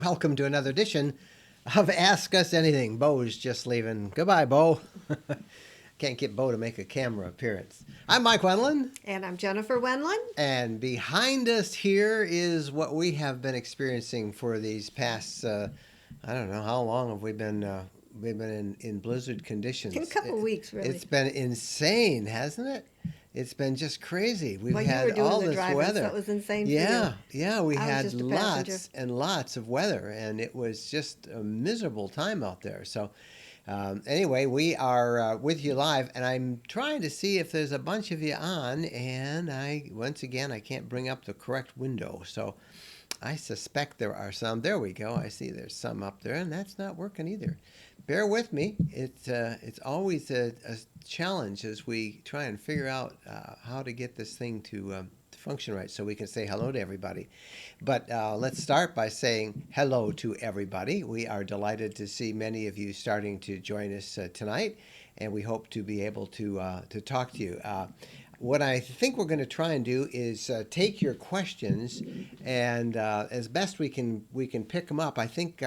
Welcome to another edition of Ask Us Anything. Bo's just leaving. Goodbye, Bo. Can't get Bo to make a camera appearance. I'm Mike Wendland, And I'm Jennifer Wenlin. and behind us here is what we have been experiencing for these past, I don't know, how long have we been, we've been in blizzard conditions. In a couple of weeks, really. It's been insane, hasn't it? It's been just crazy. We've Well, you were had doing all the this driving, weather. so it was insane for Yeah, you. yeah, we I was had just a passenger. lots and lots of weather, and it was just a miserable time out there. So, anyway, we are with you live, and I'm trying to see if there's a bunch of you on, and once again, I can't bring up the correct window. So, I suspect there are some. There we go. I see there's some up there, and that's not working either. Bear with me. It's always a challenge as we try and figure out how to get this thing to function right, so we can say hello to everybody. But let's start by saying hello to everybody. We are delighted to see many of you starting to join us tonight, and we hope to be able to talk to you. What I think we're going to try and do is take your questions, and as best we can pick them up. I think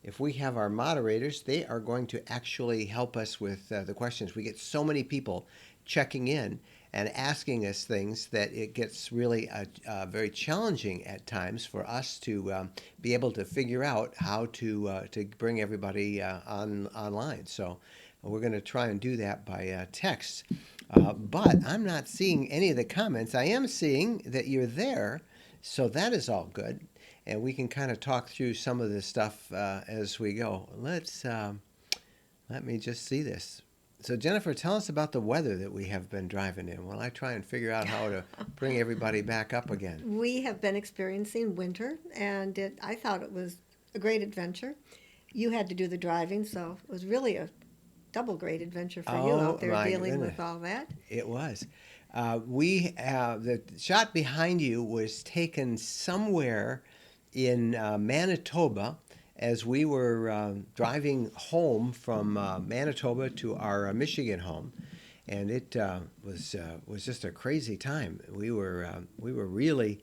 if we have our moderators, they are going to actually help us with the questions. We get so many people checking in and asking us things that it gets really very challenging at times for us to be able to figure out how to bring everybody online. So we're going to try and do that by text. But I'm not seeing any of the comments. I am seeing that you're there, so that is all good. And we can kind of talk through some of this stuff as we go. Let me just see this. So, Jennifer, tell us about the weather that we have been driving in while I try and figure out how to bring everybody back up again. We have been experiencing winter, and I thought it was a great adventure. You had to do the driving, so it was really a double great adventure for you out there dealing with all that. It was. The shot behind you was taken somewhere in Manitoba as we were driving home from Manitoba to our Michigan home, and it was just a crazy time. We were really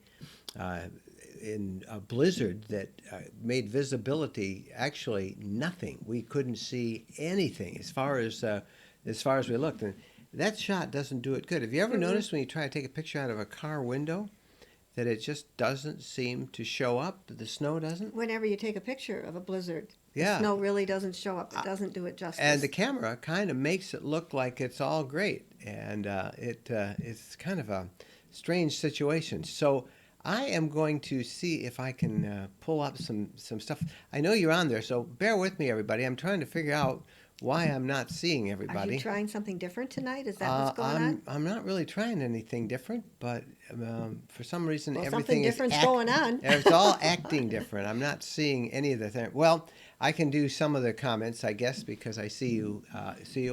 in a blizzard that made visibility actually nothing. We couldn't see anything as far as we looked, and that shot doesn't do it good. Have you ever noticed when you try to take a picture out of a car window that it just doesn't seem to show up? The snow doesn't? Whenever you take a picture of a blizzard, Yeah. the snow really doesn't show up. It doesn't do it justice. And the camera kind of makes it look like it's all great, and it's kind of a strange situation. So I am going to see if I can pull up some stuff. I know you're on there, so bear with me, everybody. I'm trying to figure out why I'm not seeing Are everybody. you trying something different tonight? Is that what's going on? I'm not really trying anything different, but for some reason Well, everything something different's going on. It's all acting different. I'm not seeing any of the things. Well, I can do some of the comments, I guess, because I see you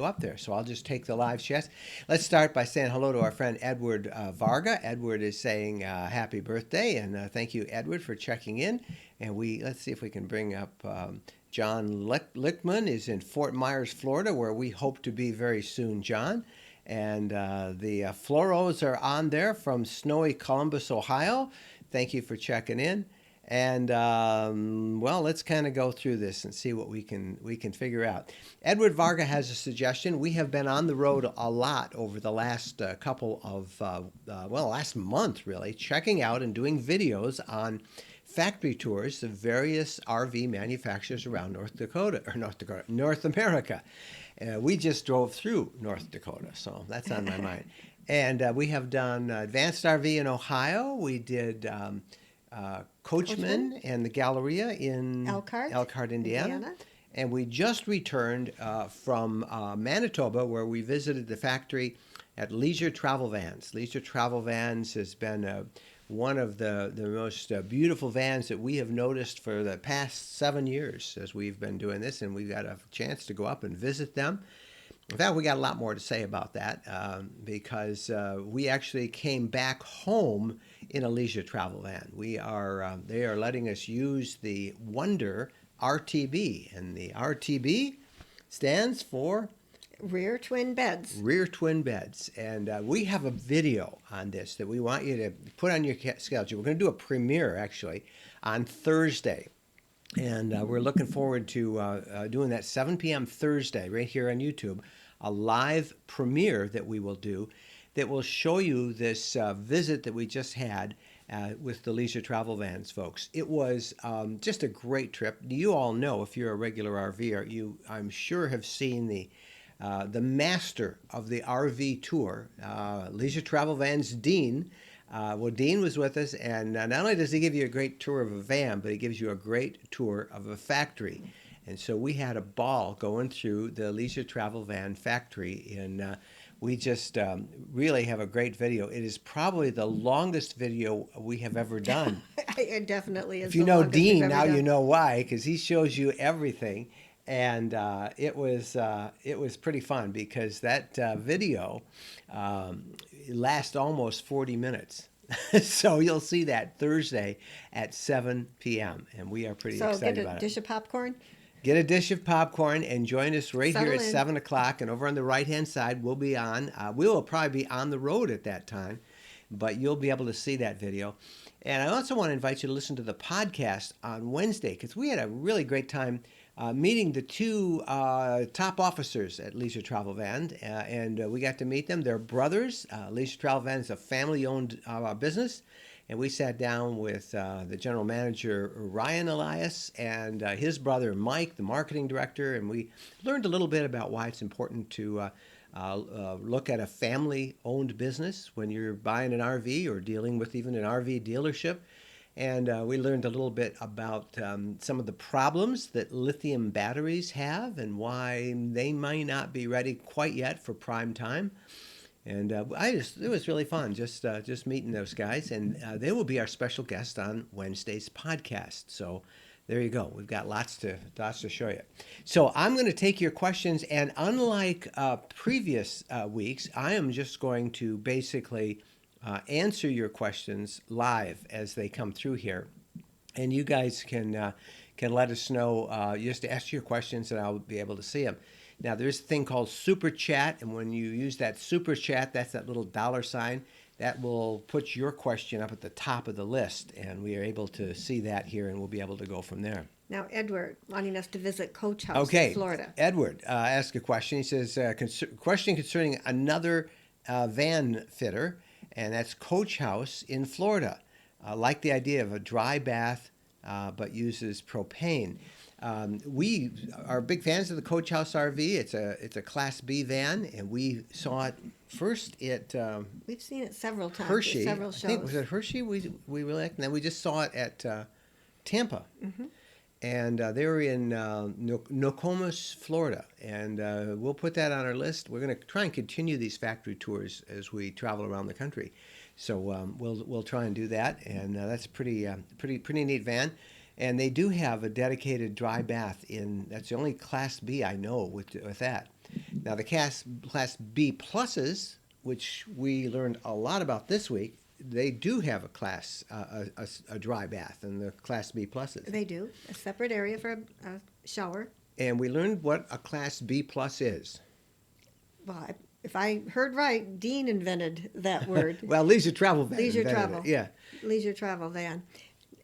up there. So I'll just take the live chat. Let's start by saying hello to our friend Edward Varga. Edward is saying happy birthday, and thank you, Edward, for checking in. And let's see if we can bring up John Lichtman is in Fort Myers, Florida, where we hope to be very soon, John. And the Floros are on there from snowy Columbus, Ohio. Thank you for checking in. And well, let's kind of go through this and see what we can figure out. Edward Varga has a suggestion. We have been on the road a lot over the last couple of last month really, checking out and doing videos on factory tours of various RV manufacturers around North America. We just drove through North Dakota, so that's on my mind. And we have done Advanced RV in Ohio. We did Coachman and the Galleria in Elkhart, Indiana. And we just returned from Manitoba, where we visited the factory at Leisure Travel Vans. Leisure Travel Vans has been one of the most beautiful vans that we have noticed for the past 7 years as we've been doing this, and we've got a chance to go up and visit them. In fact, we got a lot more to say about that because we actually came back home in a leisure travel van. They are letting us use the Wonder RTB, and the RTB stands for Rear twin beds. Rear twin beds. And we have a video on this that we want you to put on your schedule. We're going to do a premiere, actually, on Thursday. And we're looking forward to doing that 7 p.m. Thursday right here on YouTube, a live premiere that we will do that will show you this visit that we just had with the Leisure Travel Vans folks. It was just a great trip. You all know, if you're a regular RVer, you, I'm sure, have seen the master of the RV tour, Leisure Travel Vans Dean. Well, Dean was with us, and not only does he give you a great tour of a van, but he gives you a great tour of a factory. And so we had a ball going through the Leisure Travel Van factory, and we just really have a great video. It is probably the longest video we have ever done. It definitely is. If you the know longest we've Dean, ever now done. you know why, because he shows you everything. And it was pretty fun because that video lasts almost 40 minutes. So you'll see that Thursday at 7 p.m. And we are pretty excited about it. So get a dish of popcorn. Get a dish of popcorn and join us right Settle here at in. 7 o'clock. And over on the right-hand side, we'll be on. We will probably be on the road at that time, but you'll be able to see that video. And I also want to invite you to listen to the podcast on Wednesday, because we had a really great time meeting the two top officers at Leisure Travel Van, and we got to meet them. They're brothers. Leisure Travel Van is a family-owned business, and we sat down with the general manager, Ryan Elias, and his brother, Mike, the marketing director, and we learned a little bit about why it's important to look at a family-owned business when you're buying an RV or dealing with even an RV dealership. And we learned a little bit about some of the problems that lithium batteries have and why they might not be ready quite yet for prime time. And it was really fun just meeting those guys. And they will be our special guest on Wednesday's podcast. So there you go. We've got lots to show you. So I'm going to take your questions. And unlike previous weeks, I am just going to basically answer your questions live as they come through here, and you guys can let us know. Just ask your questions, and I'll be able to see them. Now, there's a thing called Super Chat, and when you use that Super Chat, that's that little $sign that will put your question up at the top of the list, and we are able to see that here, and we'll be able to go from there. Now, Edward wanting us to visit Coach House in Florida. Edward asked a question. He says, question concerning another van fitter, and that's Coach House in Florida. Like the idea of a dry bath, but uses propane. We are big fans of the Coach House RV. It's a Class B van, and we saw it first at We've seen it several times. Hershey. Several shows. I think, was it Hershey? We really liked, and then we just saw it at Tampa. Mm-hmm. And they were in Nokomis, Florida. And we'll put that on our list. We're going to try and continue these factory tours as we travel around the country. So we'll try and do that. And that's a pretty neat van. And they do have a dedicated dry bath that's the only Class B I know with that. Now, the Class B pluses, which we learned a lot about this week, they do have a dry bath in the Class B pluses. They do. A separate area for a shower. And we learned what a Class B plus is. Well, if I heard right, Dean invented that word. Well, leisure travel van. Leisure travel. Yeah. Leisure travel van.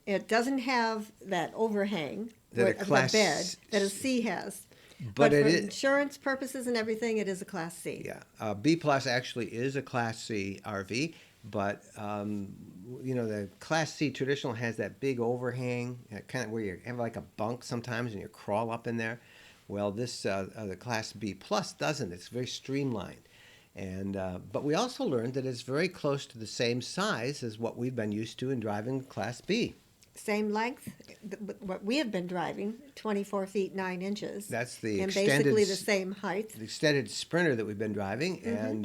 It doesn't have that overhang That of the bed that a C has. But for insurance purposes and everything, it is a Class C. Yeah. B plus actually is a Class C RV. But, the Class C traditional has that big overhang, kind of where you have like a bunk sometimes and you crawl up in there. Well, the Class B Plus doesn't. It's very streamlined. And but we also learned that it's very close to the same size as what we've been used to in driving Class B. Same length, what we have been driving, 24 feet 9 inches. That's the and extended, basically the same height. The extended Sprinter that we've been driving, mm-hmm. And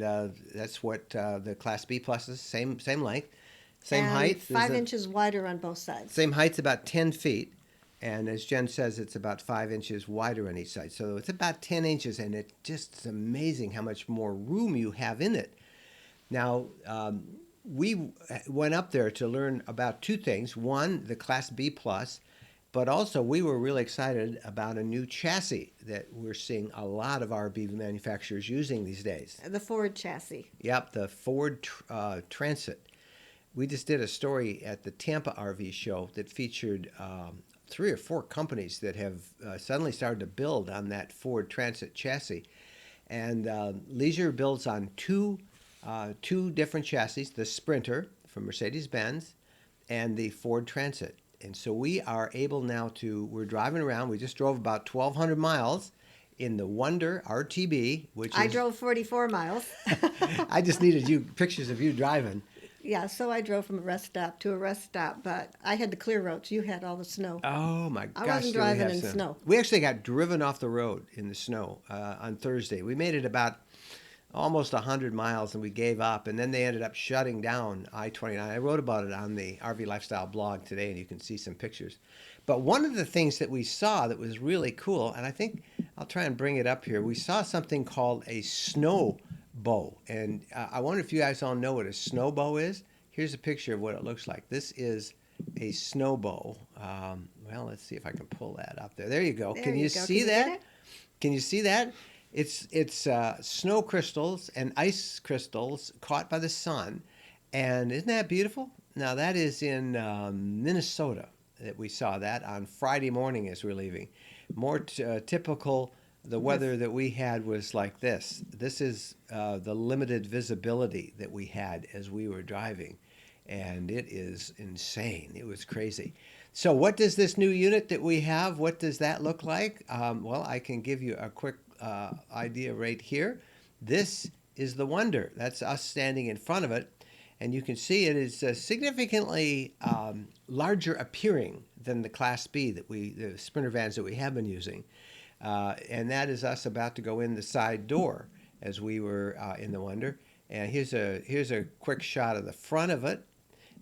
that's what the Class B Plus is. Same length, same and height. 5 inches wider on both sides. Same height's about 10 feet, and as Jen says, it's about 5 inches wider on each side. So it's about 10 inches, and it's just amazing how much more room you have in it. Now, we went up there to learn about two things. One, the Class B Plus, but also we were really excited about a new chassis that we're seeing a lot of RV manufacturers using these days. The Ford chassis. Yep, the Ford Transit. We just did a story at the Tampa RV show that featured 3 or 4 companies that have suddenly started to build on that Ford Transit chassis. And Leisure builds on two different chassis, the Sprinter from Mercedes-Benz and the Ford Transit. And so we are able now we're driving around. We just drove about 1,200 miles in the Wonder RTB, which I is... drove 44 miles. I just needed pictures of you driving. Yeah, so I drove from a rest stop to a rest stop, but I had the clear roads. You had all the snow. Oh my gosh! I wasn't driving in snow. We actually got driven off the road in the snow on Thursday. We made it about almost 100 miles and we gave up, and then they ended up shutting down I-29. I wrote about it on the RV Lifestyle blog today, and you can see some pictures. But one of the things that we saw that was really cool, and I think I'll try and bring it up here, we saw something called a snow bow. And I wonder if you guys all know what a snow bow is. Here's a picture of what it looks like. This is a snow bow. Well, let's see if I can pull that up there. There you go. Can you see that? Can you see that? It's snow crystals and ice crystals caught by the sun. And isn't that beautiful? Now, that is in Minnesota that we saw that on Friday morning as we're leaving. More typical... The weather that we had was like this. This is the limited visibility that we had as we were driving. And it is insane. It was crazy. So what does this new unit that we have, what does that look like? Well, I can give you a quick idea right here. This is the Wonder. That's us standing in front of it. And you can see it is significantly larger appearing than the Class B, the Sprinter vans that we have been using. And that is us about to go in the side door as we were in the Wonder. And here's a quick shot of the front of it.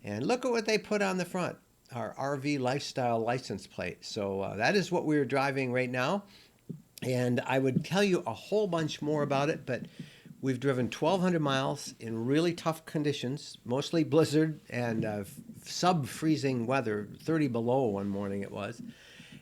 And look at what they put on the front, our RV Lifestyle license plate. So that is what we're driving right now. And I would tell you a whole bunch more about it, but we've driven 1,200 miles in really tough conditions, mostly blizzard and sub-freezing weather, 30 below one morning it was.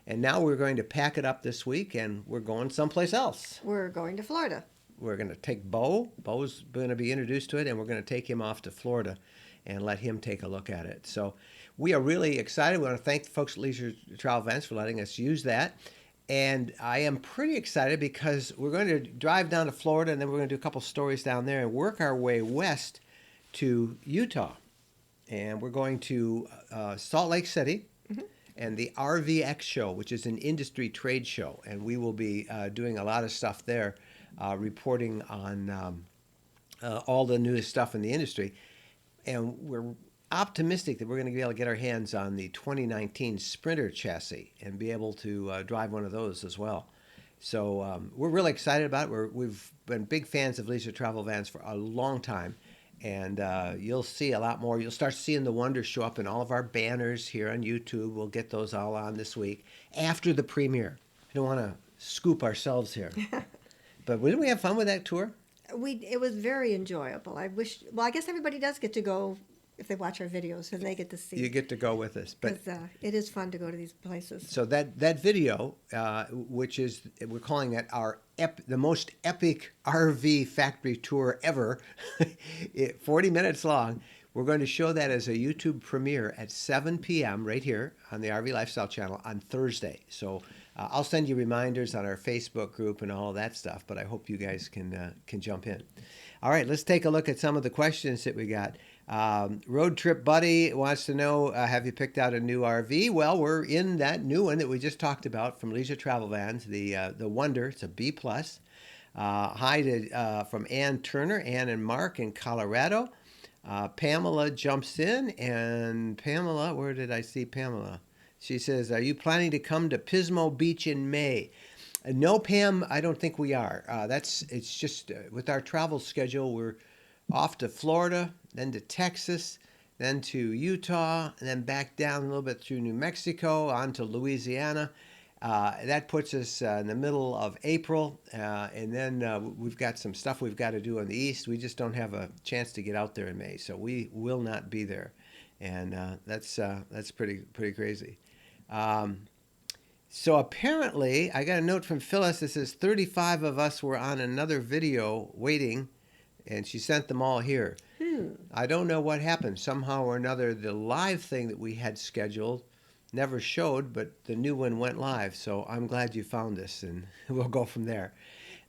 And now we're going to pack it up this week, and we're going someplace else. We're going to Florida. We're going to take Bo. Bo's going to be introduced to it, and we're going to take him off to Florida and let him take a look at it. So we are really excited. We want to thank the folks at Leisure Travel Vans for letting us use that. And I am pretty excited because we're going to drive down to Florida, and then we're going to do a couple stories down there and work our way west to Utah. And we're going to Salt Lake City. Mm-hmm. And the RVX show, which is an industry trade show. And we will be doing a lot of stuff there, reporting on all the newest stuff in the industry. And we're optimistic that we're going to be able to get our hands on the 2019 Sprinter chassis and be able to drive one of those as well. So we're really excited about it. We've been big fans of Leisure Travel Vans for a long time. And you'll see a lot more. You'll start seeing the Wonder show up in all of our banners here on YouTube. We'll get those all on this week after the premiere. I don't want to scoop ourselves here. But didn't we have fun with that tour? It was very enjoyable. I guess everybody does get to go if they watch our videos, and they get to see. You get to go with us. But it is fun to go to these places. So that video, which is, we're calling it the most epic RV factory tour ever, 40 minutes long. We're going to show that as a YouTube premiere at 7 p.m. right here on the RV Lifestyle channel on Thursday. So I'll send you reminders on our Facebook group and all of that stuff, but I hope you guys can jump in. All right, let's take a look at some of the questions that we got. Road Trip Buddy wants to know, have you picked out a new RV? Well, we're in that new one that we just talked about from Leisure Travel Vans, the Wonder. It's a B+. Hi from Ann Turner, Ann and Mark in Colorado. Pamela jumps in, and Pamela, where did I see Pamela? She says, are you planning to come to Pismo Beach in May? No, Pam, I don't think we are. It's just with our travel schedule, we're off to Florida, then to Texas, then to Utah, and then back down a little bit through New Mexico, on to Louisiana. That puts us in the middle of April, and then we've got some stuff we've got to do on the east. We just don't have a chance to get out there in May, so we will not be there, and that's pretty crazy. So apparently, I got a note from Phyllis that says 35 of us were on another video waiting, and she sent them all here. I don't know what happened. Somehow or another, the live thing that we had scheduled never showed, but the new one went live. So I'm glad you found this, and we'll go from there.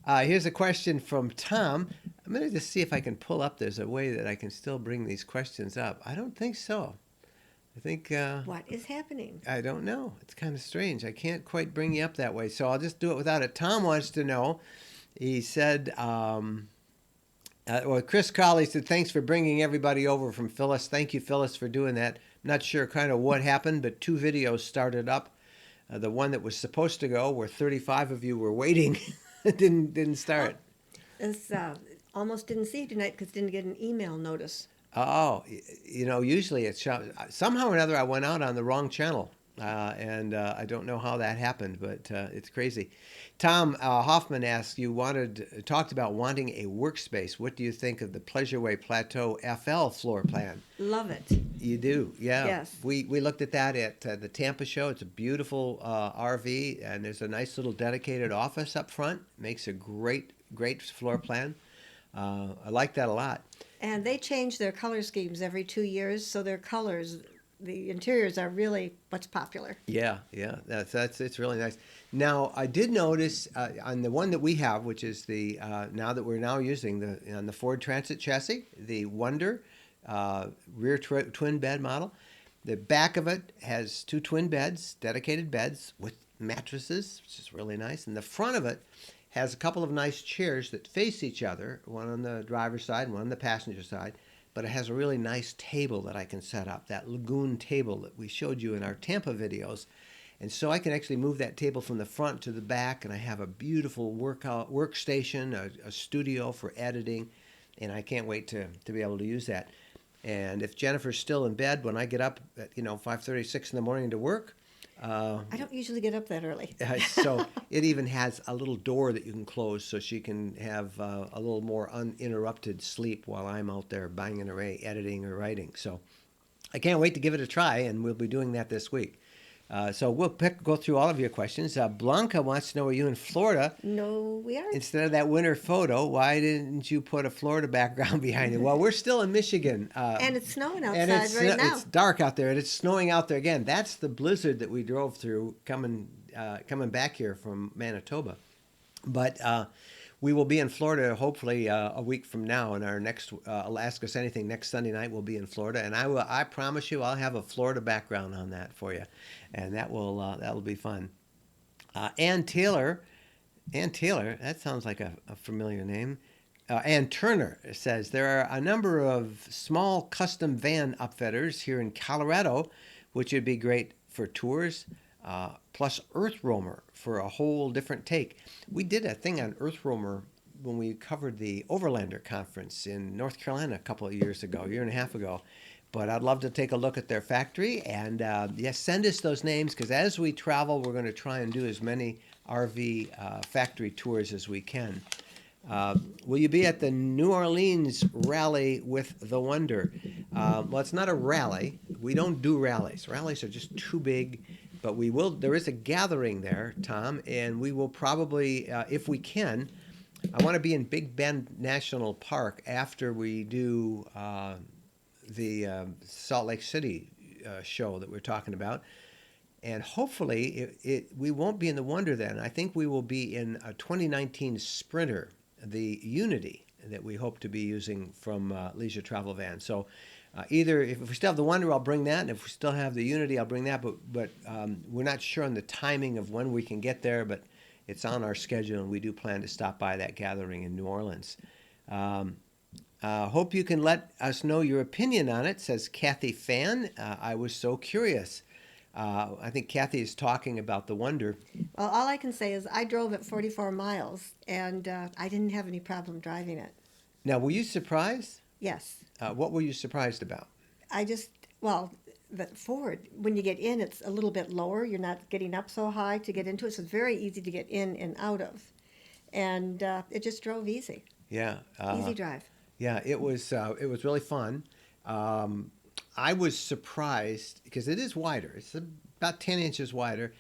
Here's a question from Tom. I'm going to just see if I can pull up. There's a way that I can still bring these questions up. I don't think so. I think. What is happening? I don't know. It's kind of strange. I can't quite bring you up that way, so I'll just do it without it. Tom wants to know. He said, well, Chris Crowley said, thanks for bringing everybody over from Phyllis. Thank you, Phyllis, for doing that. I'm not sure kind of what happened, but 2 videos started up. The one that was supposed to go, where 35 of you were waiting, didn't start. It's, almost didn't see you tonight because didn't get an email notice. Oh, usually it's somehow or another I went out on the wrong channel, and I don't know how that happened, but it's crazy. Tom Hoffman asked, talked about wanting a workspace. What do you think of the Pleasureway Plateau FL floor plan? Love it. You do, yeah. Yes. We looked at that at the Tampa show. It's a beautiful RV, and there's a nice little dedicated office up front. Makes a great floor plan. I like that a lot. And they change their color schemes every 2 years, so their colors, the interiors are really what's popular. Yeah, that's it's really nice. Now I did notice on the one that we have, which is the now that we're now using on the Ford Transit chassis, the Wonder rear twin bed model. The back of it has 2 twin beds, dedicated beds with mattresses, which is really nice, and the front of it has a couple of nice chairs that face each other, one on the driver's side and one on the passenger side, but it has a really nice table that I can set up, that Lagoon table that we showed you in our Tampa videos. And so I can actually move that table from the front to the back, and I have a beautiful workstation, a studio for editing, and I can't wait to be able to use that. And if Jennifer's still in bed when I get up at 5:30, 6 in the morning to work, I don't usually get up that early. so it even has a little door that you can close so she can have a little more uninterrupted sleep while I'm out there banging away, editing or writing. So I can't wait to give it a try, and we'll be doing that this week. So we'll go through all of your questions. Blanca wants to know, are you in Florida? No, we aren't. Instead of that winter photo, why didn't you put a Florida background behind it? Well, we're still in Michigan. And it's snowing outside right now. It's dark out there, and it's snowing out there again. That's the blizzard that we drove through coming back here from Manitoba. But we will be in Florida hopefully a week from now, and our next Ask Us Anything next Sunday night will be in Florida, and I promise you I'll have a Florida background on that for you, and that'll be fun. Ann Taylor, that sounds like a familiar name. Ann Turner says there are a number of small custom van upfitters here in Colorado, which would be great for tours. Plus Earth Roamer for a whole different take. We did a thing on Earth Roamer when we covered the Overlander conference in North Carolina a year and a half ago. But I'd love to take a look at their factory, and yes, send us those names, because as we travel, we're going to try and do as many RV factory tours as we can. Will you be at the New Orleans rally with the Wonder? Well, it's not a rally. We don't do rallies. Rallies are just too big. But we will. There is a gathering there, Tom, and we will probably, if we can, I want to be in Big Bend National Park after we do the Salt Lake City show that we're talking about, and hopefully we won't be in the Wonder then. I think we will be in a 2019 Sprinter, the Unity that we hope to be using from Leisure Travel Van. So. Either if we still have the Wonder, I'll bring that, and if we still have the Unity, I'll bring that. But we're not sure on the timing of when we can get there, but it's on our schedule, and we do plan to stop by that gathering in New Orleans. Hope you can let us know your opinion on it, says Kathy Fan. I was so curious. I think Kathy is talking about the Wonder. Well, all I can say is I drove it 44 miles, and I didn't have any problem driving it. Now, were you surprised? Yes. What were you surprised about? The Ford, when you get in, it's a little bit lower. You're not getting up so high to get into it, so it's very easy to get in and out of. And it just drove easy. Yeah. Easy drive. Yeah, it was really fun. I was surprised because it is wider. It's about 10 inches wider,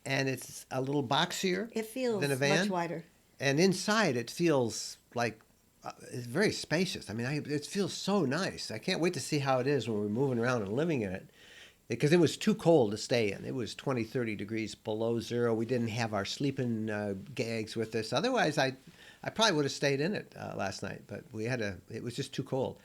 and it's a little boxier than a van. Much wider. And inside it feels like it's very spacious. I mean, it feels so nice. I can't wait to see how it is when we're moving around and living in it. because it was too cold to stay in. It was 20, 30 degrees below zero. We didn't have our sleeping gags with us. Otherwise, I probably would have stayed in it last night, but it was just too cold.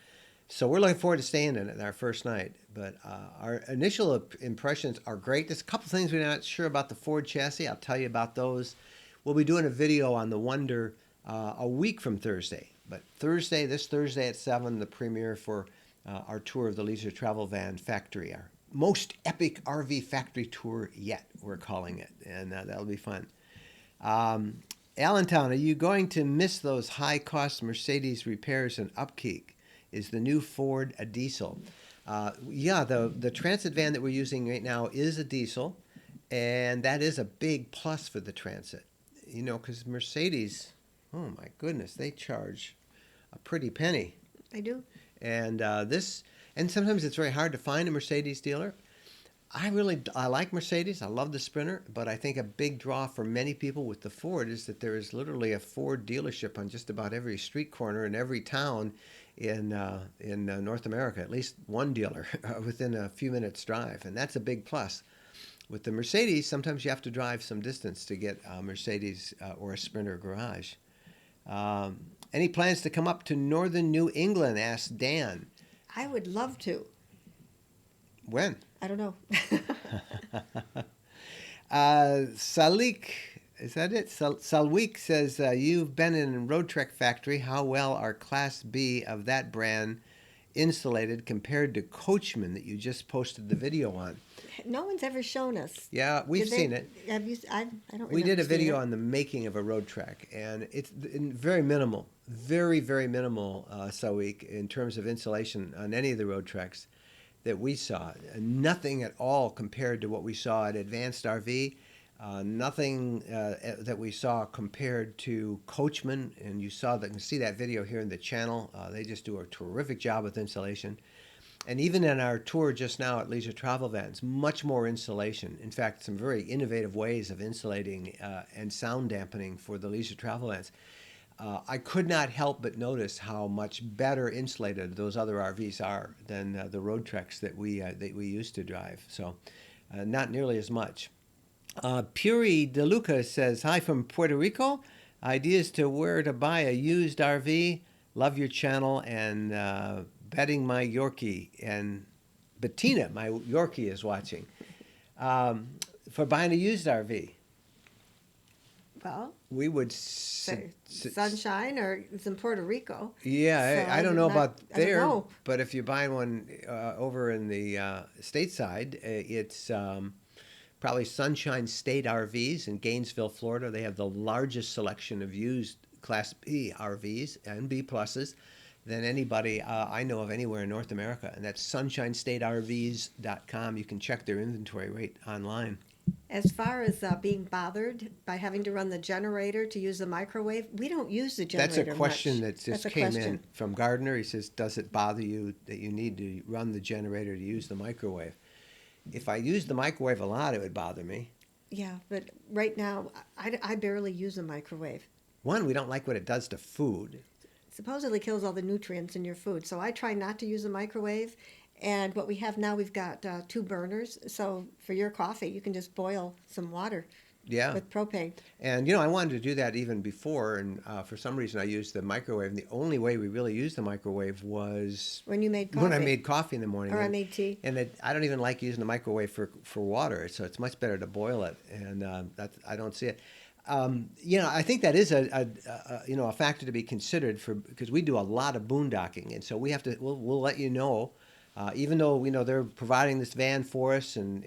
So we're looking forward to staying in it our first night. But our initial impressions are great. There's a couple things we're not sure about the Ford chassis. I'll tell you about those. We'll be doing a video on the Wonder a week from Thursday. But this Thursday at 7, the premiere for our tour of the Leisure Travel Van Factory, our most epic RV factory tour yet, we're calling it. And that'll be fun. Allentown, are you going to miss those high-cost Mercedes repairs and upkeep? Is the new Ford a diesel? Yeah, the Transit van that we're using right now is a diesel, and that is a big plus for the Transit. You know, because Mercedes, oh my goodness, they charge a pretty penny. They do. And and sometimes it's very hard to find a Mercedes dealer. I like Mercedes. I love the Sprinter, but I think a big draw for many people with the Ford is that there is literally a Ford dealership on just about every street corner in every town in North America. At least one dealer within a few minutes drive, and that's a big plus. With the Mercedes, sometimes you have to drive some distance to get a Mercedes or a Sprinter garage. Any plans to come up to northern New England? Asked Dan. I would love to. When? I don't know. Salik, is that it? Salweek says, you've been in Road Trek Factory. How well are Class B of that brand insulated compared to Coachman that you just posted the video on? No one's ever shown us. Yeah, we've seen it. Have you? I don't remember. We did a video on the making of a Road Trek, and it's very minimal, very, very minimal, Salweek, in terms of insulation on any of the Road Treks that we saw. Nothing at all compared to what we saw at Advanced RV. Nothing that we saw compared to Coachman, and you can see that video here in the channel. They just do a terrific job with insulation. And even in our tour just now at Leisure Travel Vans, much more insulation. In fact, some very innovative ways of insulating and sound dampening for the Leisure Travel Vans. I could not help but notice how much better insulated those other RVs are than the Road Treks that we used to drive. So not nearly as much. Puri DeLuca says, hi from Puerto Rico. Ideas to where to buy a used RV. Love your channel and betting my Yorkie. And Bettina, my Yorkie, is watching. For buying a used RV. Well, we would Sunshine, or it's in Puerto Rico. Yeah, so I don't know about there, don't know. But if you're buying one over in the stateside, it's probably Sunshine State RVs in Gainesville, Florida. They have the largest selection of used Class B RVs and B pluses than anybody I know of anywhere in North America, and that's sunshinestateRVs.com. You can check their inventory right online. As far as being bothered by having to run the generator to use the microwave, we don't use the generator. That's a question much. that just came in from Gardner. He says, does it bother you that you need to run the generator to use the microwave? If I used the microwave a lot, it would bother me. Yeah, but right now, I barely use the microwave. One, we don't like what it does to food. Supposedly kills all the nutrients in your food, so I try not to use the microwave. And what we have now, we've got 2 burners. So for your coffee, you can just boil some water with propane. And, I wanted to do that even before. And for some reason, I used the microwave. And the only way we really used the microwave was when you made coffee. When I made coffee in the morning. Or I made tea. And I don't even like using the microwave for water. So it's much better to boil it. And I don't see it. I think that is a factor to be considered because we do a lot of boondocking. And so we'll let you know. Even though they're providing this van for us and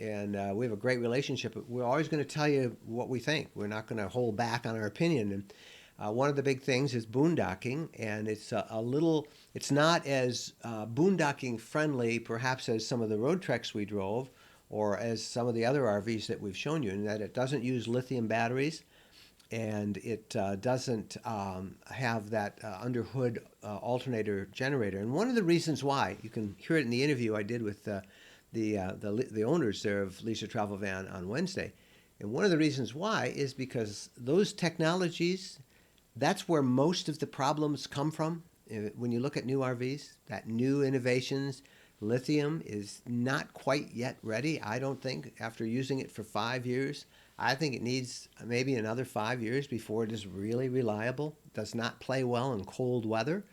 we have a great relationship, we're always going to tell you what we think. We're not going to hold back on our opinion. And one of the big things is boondocking, and it's it's not as boondocking friendly perhaps as some of the road treks we drove or as some of the other RVs that we've shown you, in that it doesn't use lithium batteries. And it doesn't have that underhood alternator generator. And one of the reasons why, you can hear it in the interview I did with the owners there of Leisure Travel Van on Wednesday. And one of the reasons why is because those technologies, that's where most of the problems come from. When you look at new RVs, that new innovations, Lithium is not quite yet ready, I don't think, after using it for 5 years. I think it needs maybe another 5 years before it is really reliable. It does not play well in cold weather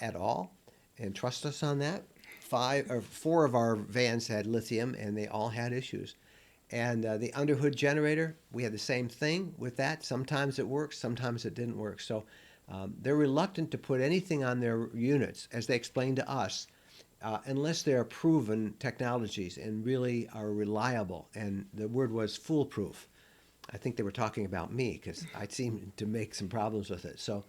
at all. And trust us on that. 4 of our vans had lithium, and they all had issues. And the underhood generator, we had the same thing with that. Sometimes it works, sometimes it didn't work. So they're reluctant to put anything on their units, as they explained to us, unless they are proven technologies and really are reliable. And the word was foolproof. I think they were talking about me because I seem to make some problems with it. So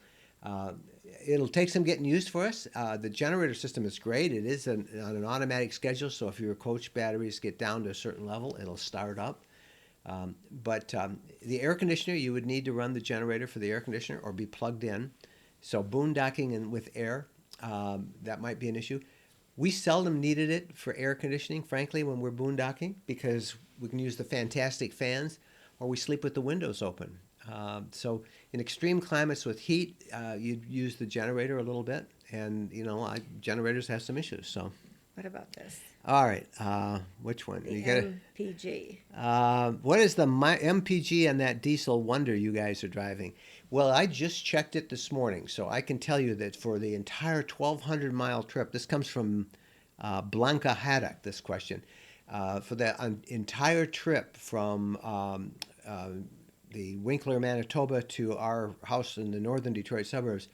it'll take some getting used for us. The generator system is great. It is on an automatic schedule, so if your coach batteries get down to a certain level, it'll start up. But the air conditioner, you would need to run the generator for the air conditioner or be plugged in. So boondocking and with air, that might be an issue. We seldom needed it for air conditioning, frankly, when we're boondocking, because we can use the fantastic fans, or we sleep with the windows open. So in extreme climates with heat, you'd use the generator a little bit, and generators have some issues. So, what about this? All right, which one? The MPG. What is the MPG on that diesel Wonder you guys are driving? Well, I just checked it this morning, so I can tell you that for the entire 1,200-mile trip, this comes from Blanca Haddock, this question. For the entire trip from the Winkler, Manitoba to our house in the northern Detroit suburbs,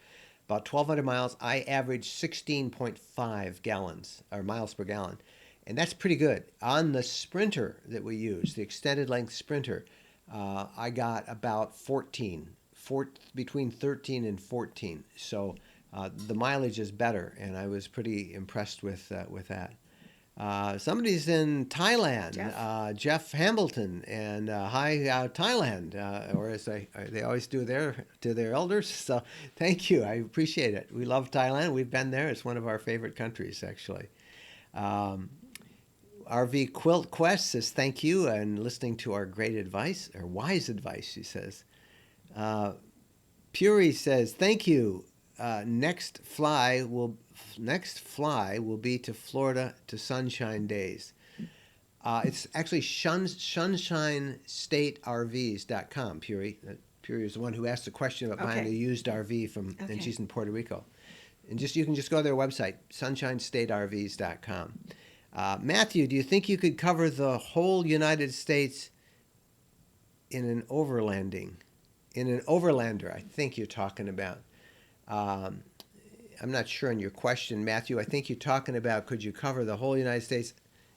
about 1,200 miles, I averaged 16.5 gallons, or miles per gallon. And that's pretty good. On the Sprinter that we use, the extended length Sprinter, I got about 14, between 13 and 14. So the mileage is better, and I was pretty impressed with that. Somebody's in Thailand, Jeff Hambleton, and hi Thailand, or as they always do to their elders. So thank you, I appreciate it. We love Thailand. We've been there. It's one of our favorite countries, actually. RV Quilt Quest says thank you and listening to our great advice, or wise advice, she says. Puri says thank you. Next fly will be to Florida to Sunshine Days. It's actually sunshinestatervs.com. Puri is the one who asked the question about buying a used RV and she's in Puerto Rico. And you can just go to their website, sunshinestatervs.com. Matthew, do you think you could cover the whole United States in an overlander? I think you're talking about. I'm not sure on your question, Matthew. I think you're talking about could you cover the whole United States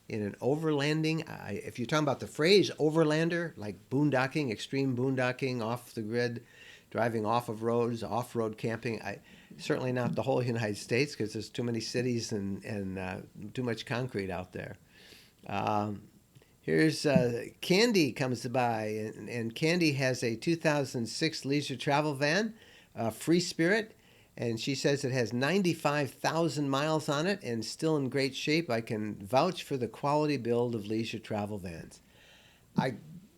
in an overlanding? If you're talking about the phrase overlander, like boondocking, extreme boondocking, off the grid, driving off of roads, off-road camping, certainly not the whole United States because there's too many cities and too much concrete out there. Here's Candy comes by, and Candy has a 2006 leisure travel van, Free Spirit. And she says it has 95,000 miles on it and still in great shape. I can vouch for the quality build of leisure travel vans. I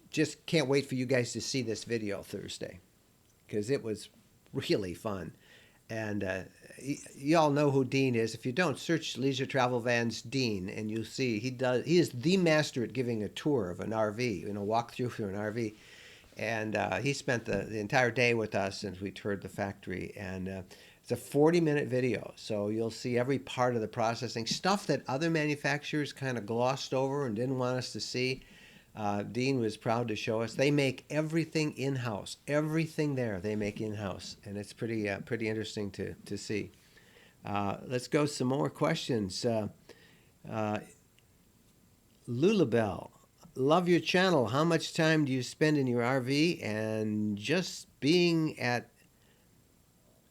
just can't wait for you guys to see this video Thursday because it was really fun. And you all know who Dean is. If you don't, search Leisure Travel Vans Dean, and you'll see he is the master at giving a tour of an RV, walk through an RV. And he spent the entire day with us as we toured the factory. And it's a 40-minute video, so you'll see every part of the processing. Stuff that other manufacturers kind of glossed over and didn't want us to see. Dean was proud to show us. They make everything in-house. Everything there they make in-house. And it's pretty interesting to see. Let's go some more questions. Lulabelle. Love your channel. How much time do you spend in your RV? And just being at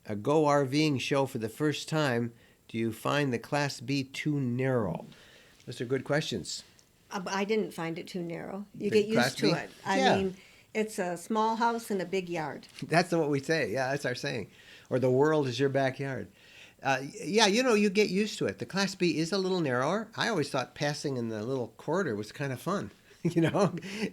a Go RVing show for the first time, do you find the Class B too narrow? Those are good questions. I didn't find it too narrow. You get used to it. I mean, it's a small house and a big yard. That's what we say. Yeah, that's our saying. Or the world is your backyard. You get used to it. The Class B is a little narrower. I always thought passing in the little corridor was kind of fun.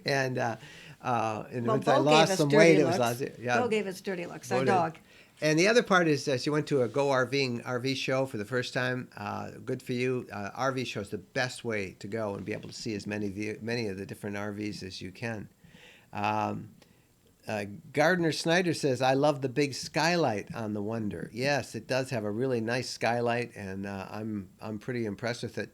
And And Well, once I Bo gave lost us some weight, dirty it was looks. yeah. Bo gave us dirty looks, Bo our did. dog. And the other part is she went to a Go RV show for the first time. Good for you. RV show is the best way to go and be able to see as many of the different RVs as you can. Um, Gardner Snyder says, "I love the big skylight on the Wonder." Yes, it does have a really nice skylight, and I'm pretty impressed with it.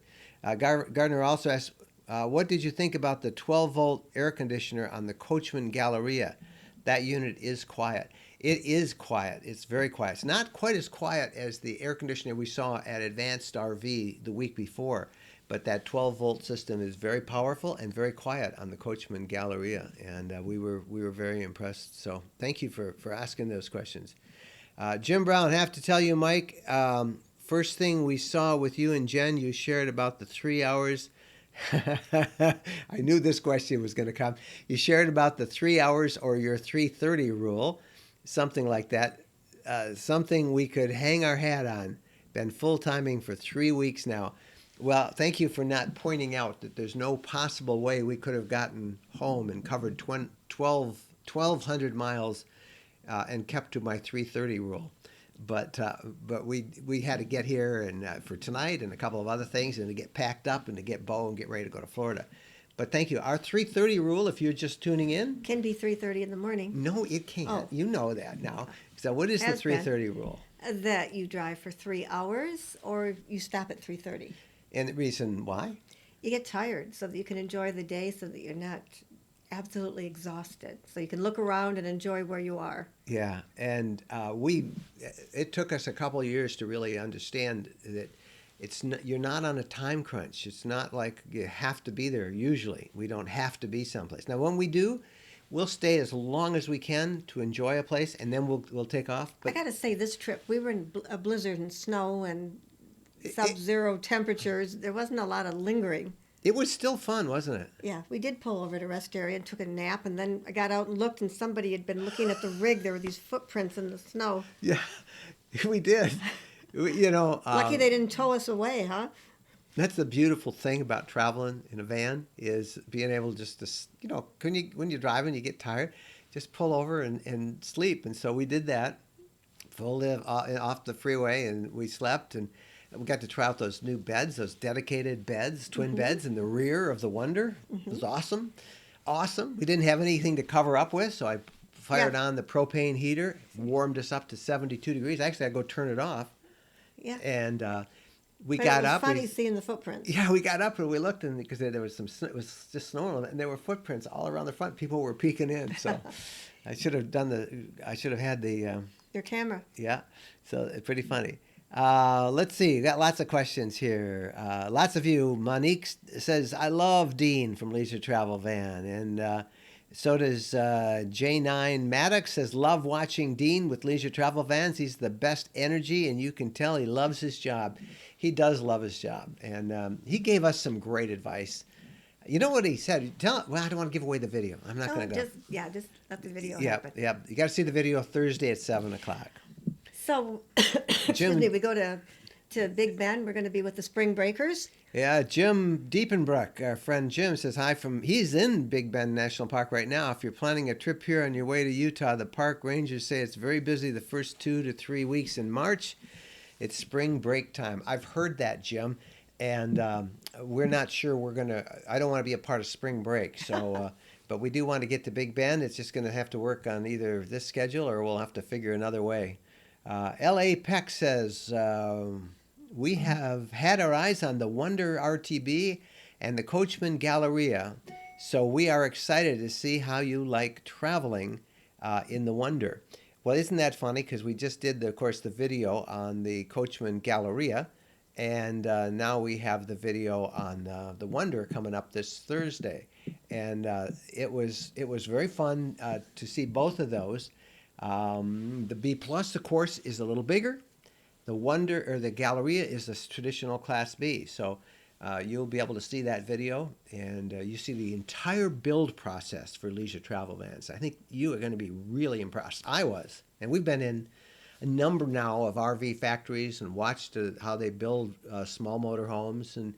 Gardner also asks, "What did you think about the 12-volt air conditioner on the Coachman Galleria? That unit is quiet." It is quiet. It's very quiet. It's not quite as quiet as the air conditioner we saw at Advanced RV the week before, but that 12-volt system is very powerful and very quiet on the Coachman Galleria, and we were very impressed. So thank you for asking those questions. Jim Brown, I have to tell you, Mike, first thing we saw with you and Jen, you shared about the 3 hours. I knew this question was going to come. You shared about the 3 hours or your 3:30 rule, something like that. Something we could hang our hat on. Been full-timing for 3 weeks now. Well, thank you for not pointing out that there's no possible way we could have gotten home and covered 1,200 miles and kept to my 3:30 rule. But we had to get here and for tonight and a couple of other things and to get packed up and to get Bo and get ready to go to Florida. But thank you. Our 3:30 rule, if you're just tuning in, Can be 3:30 in the morning. no, it can't. Oh. You know that now. So what is the Has been. 3:30 rule? That you drive for 3 hours or you stop at 3:30. And the reason why? You get tired so that you can enjoy the day so that you're not absolutely exhausted. So you can look around and enjoy where you are. Yeah, and it took us a couple of years to really understand that you're not on a time crunch. It's not like you have to be there. Usually, we don't have to be someplace. Now, when we do, we'll stay as long as we can to enjoy a place, and then we'll take off. I got to say, this trip, we were in a blizzard and snow and sub-zero temperatures. There wasn't a lot of lingering. It was still fun, wasn't it? Yeah, we did pull over at a rest area and took a nap, and then I got out and looked, and somebody had been looking at the rig. There were these footprints in the snow. Yeah, we did. You know, Lucky they didn't tow us away, huh? that's the beautiful thing about traveling in a van is being able just to, when you're driving, you get tired, just pull over and sleep. And so we did that, pulled off the freeway, and we slept, and we got to try out those new beds, those dedicated beds, twin beds in the rear of the Wonder. It was awesome. Awesome. We didn't have anything to cover up with, so I fired on the propane heater, warmed us up to 72 degrees. Actually, I go turn it off. Yeah. And we But got it was up. funny seeing the footprints. Yeah, we got up and we looked, and because there was it was just snowing, and there were footprints all around the front. People were peeking in, so I should have had the Your camera. yeah. So it's pretty funny. Let's see. We got lots of questions here. Lots of you. Monique says, "I love Dean from Leisure Travel Van," and so does J9 Maddox says, "Love watching Dean with Leisure Travel Vans. He's the best energy, and you can tell he loves his job. He does love his job, and he gave us some great advice. You know what he said? Well, I don't want to give away the video. I'm not going to go. Just let the video Yeah, happen. yeah. You got to see the video Thursday at 7:00. So, excuse me, we go to Big Bend. We're going to be with the Spring Breakers. Yeah, Jim Diepenbrook, our friend Jim, says hi he's in Big Bend National Park right now. If you're planning a trip here on your way to Utah, the park rangers say it's very busy the first 2 to 3 weeks in March. It's spring break time. I've heard that, Jim, and we're not sure I don't want to be a part of spring break, so, but we do want to get to Big Bend. It's just going to have to work on either this schedule or we'll have to figure another way. L.A. Peck says, we have had our eyes on the Wonder RTB and the Coachman Galleria, so we are excited to see how you like traveling in the Wonder. Well, isn't that funny? Because we just did, of course, the video on the Coachman Galleria, and now we have the video on the Wonder coming up this Thursday. And it was very fun to see both of those. The B Plus, of course, is a little bigger. The Wonder or the Galleria is a traditional Class B, so you'll be able to see that video, and you see the entire build process for Leisure Travel Vans. I think you are going to be really impressed. I was, and we've been in a number now of RV factories and watched how they build small motor homes, and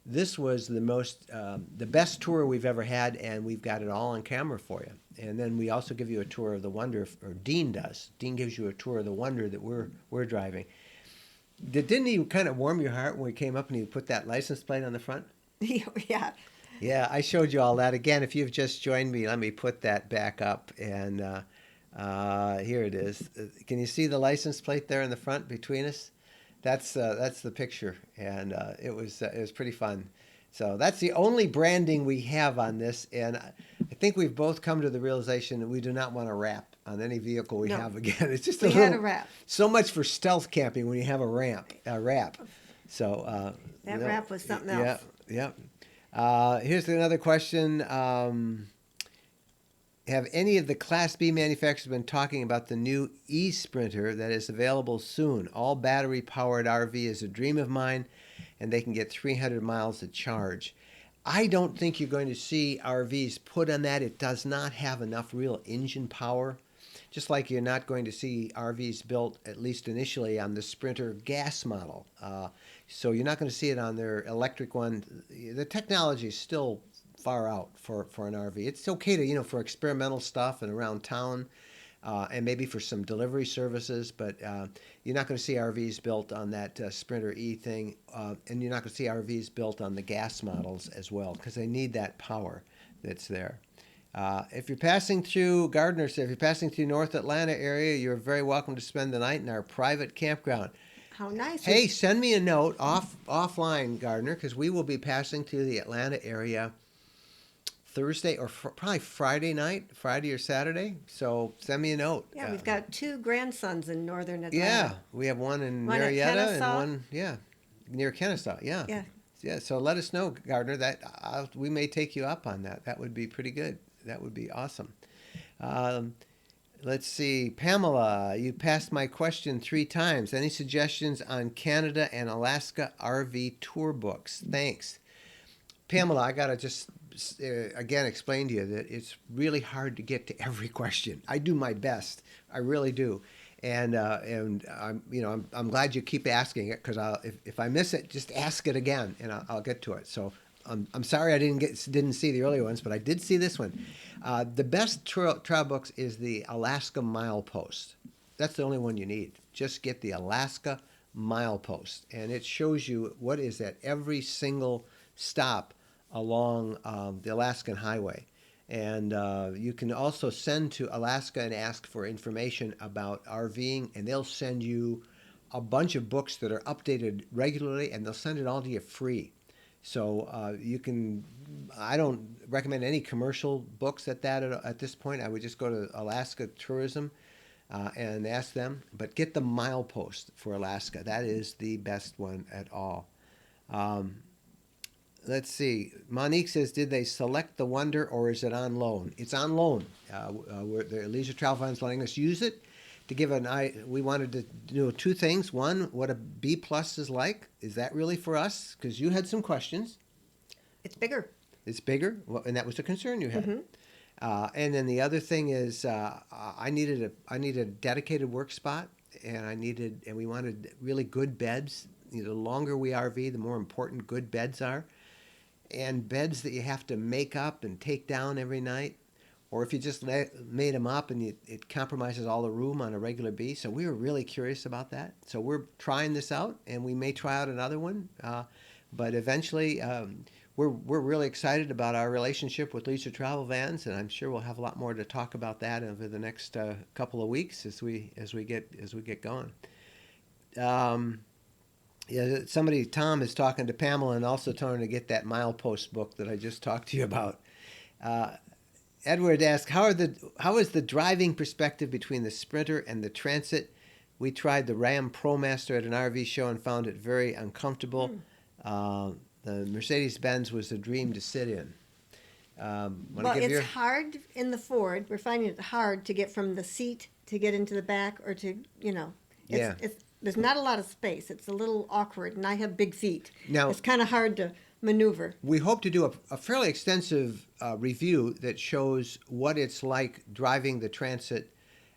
this was the best tour we've ever had, and we've got it all on camera for you. And then we also give you a tour of the Wonder, or Dean does. Dean gives you a tour of the Wonder that we're driving. Didn't he kind of warm your heart when we came up and he put that license plate on the front? Yeah. Yeah, I showed you all that. Again, if you've just joined me, let me put that back up. And here it is. Can you see the license plate there in the front between us? That's the picture, and it was pretty fun. So that's the only branding we have on this, and I think we've both come to the realization that we do not want to wrap on any vehicle we have again. It's just had a wrap. So much for stealth camping when you have a wrap. So that wrap was something else. Yeah. Here's another question. Have any of the Class B manufacturers been talking about the new e-Sprinter that is available soon? All battery-powered RV is a dream of mine, and they can get 300 miles to charge. I don't think you're going to see RVs put on that. It does not have enough real engine power, just like you're not going to see RVs built, at least initially, on the Sprinter gas model. So you're not going to see it on their electric one. The technology is still far out for an RV. It's okay to, for experimental stuff and around town, and maybe for some delivery services, but you're not going to see RVs built on that Sprinter E thing, and you're not going to see RVs built on the gas models as well, because they need that power that's there. If you're passing through, Gardner said, if you're passing through North Atlanta area, you're very welcome to spend the night in our private campground. How nice. Hey, send me a note offline, Gardner, because we will be passing through the Atlanta area Thursday or probably Friday night, Friday or Saturday. So send me a note. Yeah, we've got 2 grandsons in northern Atlanta. Yeah, we have one in Marietta and one, near Kennesaw. Yeah. So let us know, Gardner. That we may take you up on that. That would be pretty good. That would be awesome. Let's see, Pamela, you passed my question 3 times. Any suggestions on Canada and Alaska RV tour books? Thanks. Pamela, I got to just again explain to you that it's really hard to get to every question. I do my best. I really do. And I'm glad you keep asking it, because if I miss it, just ask it again and I'll get to it. So I'm sorry I didn't see the earlier ones, but I did see this one. The best travel books is the Alaska Milepost. That's the only one you need. Just get the Alaska Milepost, and it shows you what is at every single stop along the Alaskan Highway. And you can also send to Alaska and ask for information about RVing, and they'll send you a bunch of books that are updated regularly, and they'll send it all to you free. So you can. I don't recommend any commercial books at this point. I would just go to Alaska Tourism and ask them. But get the Milepost for Alaska. That is the best one at all. Let's see. Monique says, did they select the Wonder, or is it on loan? It's on loan. The Leisure Travel Fund's letting us use it to give an eye. We wanted to do 2 things. One, what a B plus is like. Is that really for us? Because you had some questions. It's bigger. It's bigger, and that was a concern you had. Mm-hmm. And then the other thing is, I needed a dedicated work spot, and we wanted really good beds. The longer we RV, the more important good beds are. And beds that you have to make up and take down every night, or if you just made them up and it compromises all the room on a regular B. So we were really curious about that. So we're trying this out, and we may try out another one. But eventually, we're really excited about our relationship with Leisure Travel Vans, and I'm sure we'll have a lot more to talk about that over the next couple of weeks as we get going. Tom is talking to Pamela and also telling her to get that Milepost book that I just talked to you about. Edward asked, how is the driving perspective between the Sprinter and the Transit? We tried the Ram ProMaster at an RV show and found it very uncomfortable. The Mercedes-Benz was a dream to sit in. It's hard in the Ford. We're finding it hard to get from the seat to get into the back, or to, there's not a lot of space. It's a little awkward, and I have big feet. Now, it's kind of hard to maneuver. We hope to do a fairly extensive review that shows what it's like driving the Transit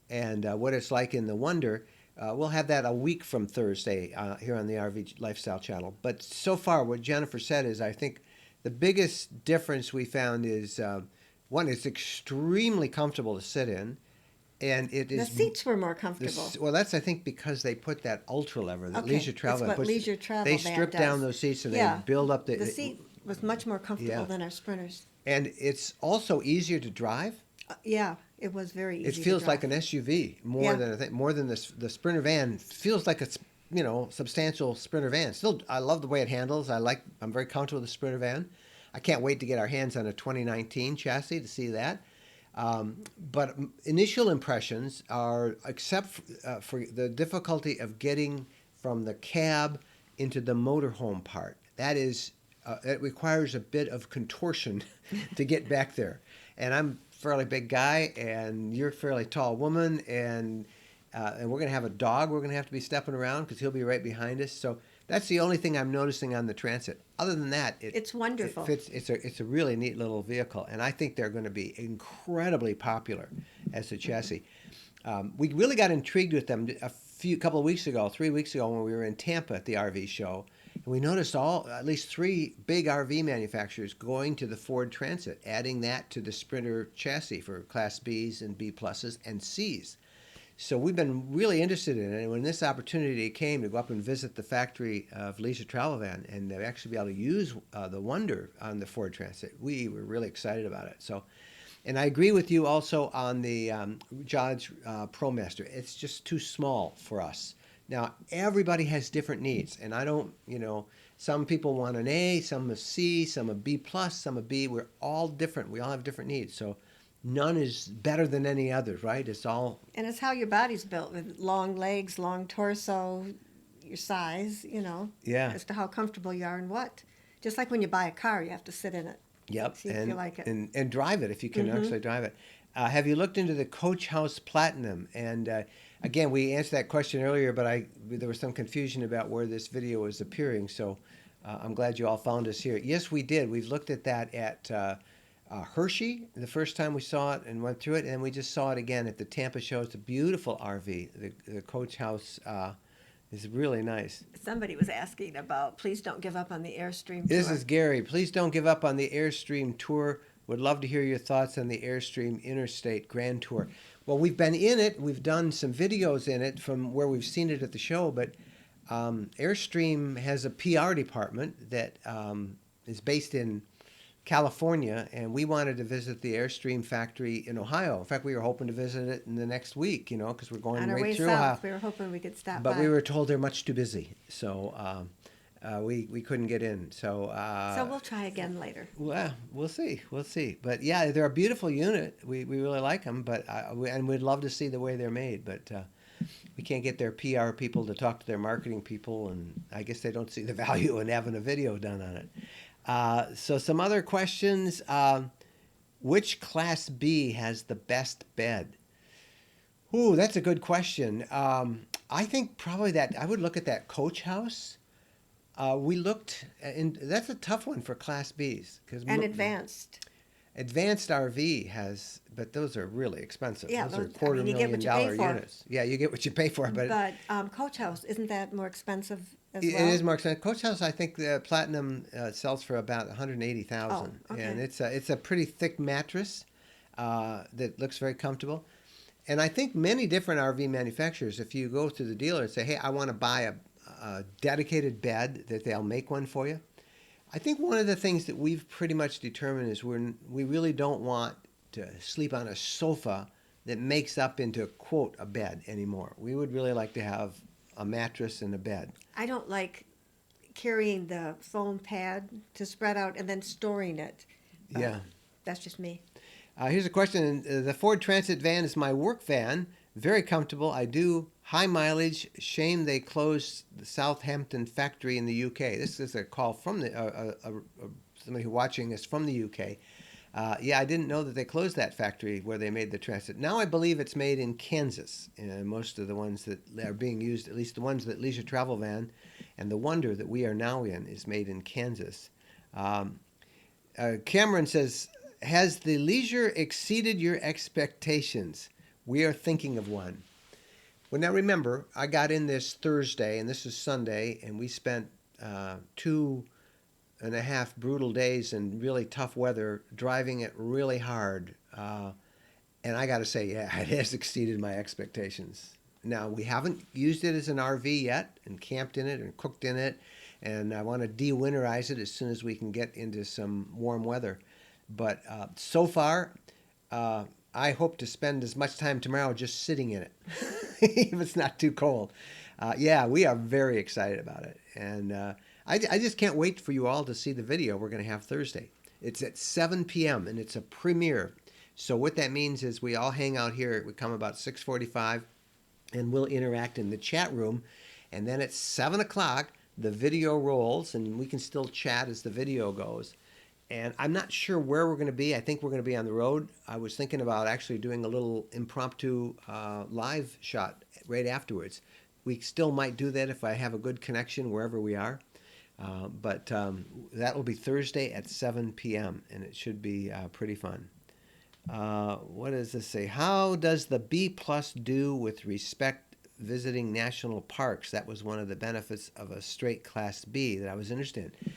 and what it's like in the Wonder. We'll have that a week from Thursday here on the RV Lifestyle Channel. But so far, what Jennifer said is, I think the biggest difference we found is one, it's extremely comfortable to sit in, and it The is. seats were more comfortable. Well, that's I think because they put that ultra lever that Okay, Leisure Travel it's what puts. Leisure Travel They van strip down does. those seats and Yeah, they build up the seat was much more comfortable Yeah. than our Sprinters. And it's also easier to drive. Yeah, it was very easy. It feels to like drive. an SUV more Yeah. than I think more than the Sprinter van feels like it's substantial Sprinter van. Still, I love the way it handles. I'm very comfortable with the Sprinter van. I can't wait to get our hands on a 2019 chassis to see that. But initial impressions are, except for the difficulty of getting from the cab into the motorhome part. That is, it requires a bit of contortion to get back there. And I'm a fairly big guy, and you're a fairly tall woman, and we're going to have a dog we're going to have to be stepping around because he'll be right behind us. So that's the only thing I'm noticing on the Transit. Other than that, it's wonderful. It fits. It's a really neat little vehicle, and I think they're going to be incredibly popular as a chassis. We really got intrigued with them couple of weeks ago, 3 weeks ago, when we were in Tampa at the RV show, and we noticed at least three big RV manufacturers going to the Ford Transit, adding that to the Sprinter chassis for Class Bs and B pluses and Cs. So we've been really interested in it, and when this opportunity came to go up and visit the factory of Leisure Travel Van and to actually be able to use the Wonder on the Ford Transit, we were really excited about it. So, and I agree with you also on the Dodge ProMaster. It's just too small for us. Now, everybody has different needs, and I don't, some people want an A, some a C, some a B plus, some a B. We're all different. We all have different needs. So none is better than any other, right? It's all. And it's how your body's built, with long legs, long torso, your size, Yeah. as to how comfortable you are and what. Just like when you buy a car, you have to sit in it. Yep. See if you like it. And drive it if you can actually drive it. Have you looked into the Coach House Platinum? And again, we answered that question earlier, but there was some confusion about where this video was appearing. So I'm glad you all found us here. Yes, we did. We've looked at that at Hershey the first time we saw it and went through it, and we just saw it again at the Tampa show. It's a beautiful RV. The Coach House is really nice. Somebody was asking about, please don't give up on the Airstream tour. This is Gary. Please don't give up on the Airstream tour. Would love to hear your thoughts on the Airstream Interstate Grand Tour. Well, we've been in it. We've done some videos in it from where we've seen it at the show, but Airstream has a PR department that is based in California, and we wanted to visit the Airstream factory in Ohio. In fact, we were hoping to visit it in the next week, because we're going on our right way through south, Ohio. we were hoping we could stop But by. we were told they're much too busy, so we couldn't get in. So we'll try again later. Well, we'll see. But yeah, they're a beautiful unit. We really like them, but and we'd love to see the way they're made. But we can't get their PR people to talk to their marketing people, and I guess they don't see the value in having a video done on it. So some other questions. Which Class B has the best bed? Ooh, that's a good question. I think probably that I would look at that Coach House. We looked, and that's a tough one for Class Bs And advanced. Advanced RV has, but those are really expensive. Yeah, those are you get what you pay $250,000 for. units. Yeah, you get what you pay for, But Coach House, isn't that more expensive as it well? is more expensive. Coach House, I think the Platinum sells for about $180,000, okay. and it's a pretty thick mattress that looks very comfortable. And I think many different RV manufacturers, if you go to the dealer and say, "Hey, I want to buy a dedicated bed," that they'll make one for you. I think one of the things that we've pretty much determined is we really don't want to sleep on a sofa that makes up into, quote, a bed anymore. We would really like to have a mattress and a bed. I don't like carrying the foam pad to spread out and then storing it. Yeah. That's just me. Here's a question. The Ford Transit van is my work van. Very comfortable. I do high mileage. Shame they closed the Southampton factory in the UK. This is a call from somebody who's watching us from the UK. Yeah, I didn't know that they closed that factory where they made the Transit. Now I believe it's made in Kansas. Most of the ones that are being used, at least the ones that Leisure Travel Van and the Wonder that we are now in, is made in Kansas. Cameron says, has the Leisure exceeded your expectations? We are thinking of one. Well, now remember, I got in this Thursday, and this is Sunday, and we spent 2.5 brutal days in really tough weather, driving it really hard. And I got to say, yeah, it has exceeded my expectations. Now, we haven't used it as an RV yet and camped in it and cooked in it. And I want to de-winterize it as soon as we can get into some warm weather. But so far, I hope to spend as much time tomorrow just sitting in it, if it's not too cold. Yeah, we are very excited about it. And I just can't wait for you all to see the video we're going to have Thursday. It's at 7 p.m. and it's a premiere. So what that means is we all hang out here. We come about 6:45, and we'll interact in the chat room. And then at 7 o'clock, the video rolls, and we can still chat as the video goes. And I'm not sure where we're going to be. I think we're going to be on the road. I was thinking about actually doing a little impromptu live shot right afterwards. We still might do that if I have a good connection wherever we are. But that will be Thursday at 7 p.m., and it should be pretty fun. What does this say? How does the B plus do with respect visiting national parks? That was one of the benefits of a straight Class B that I was interested in.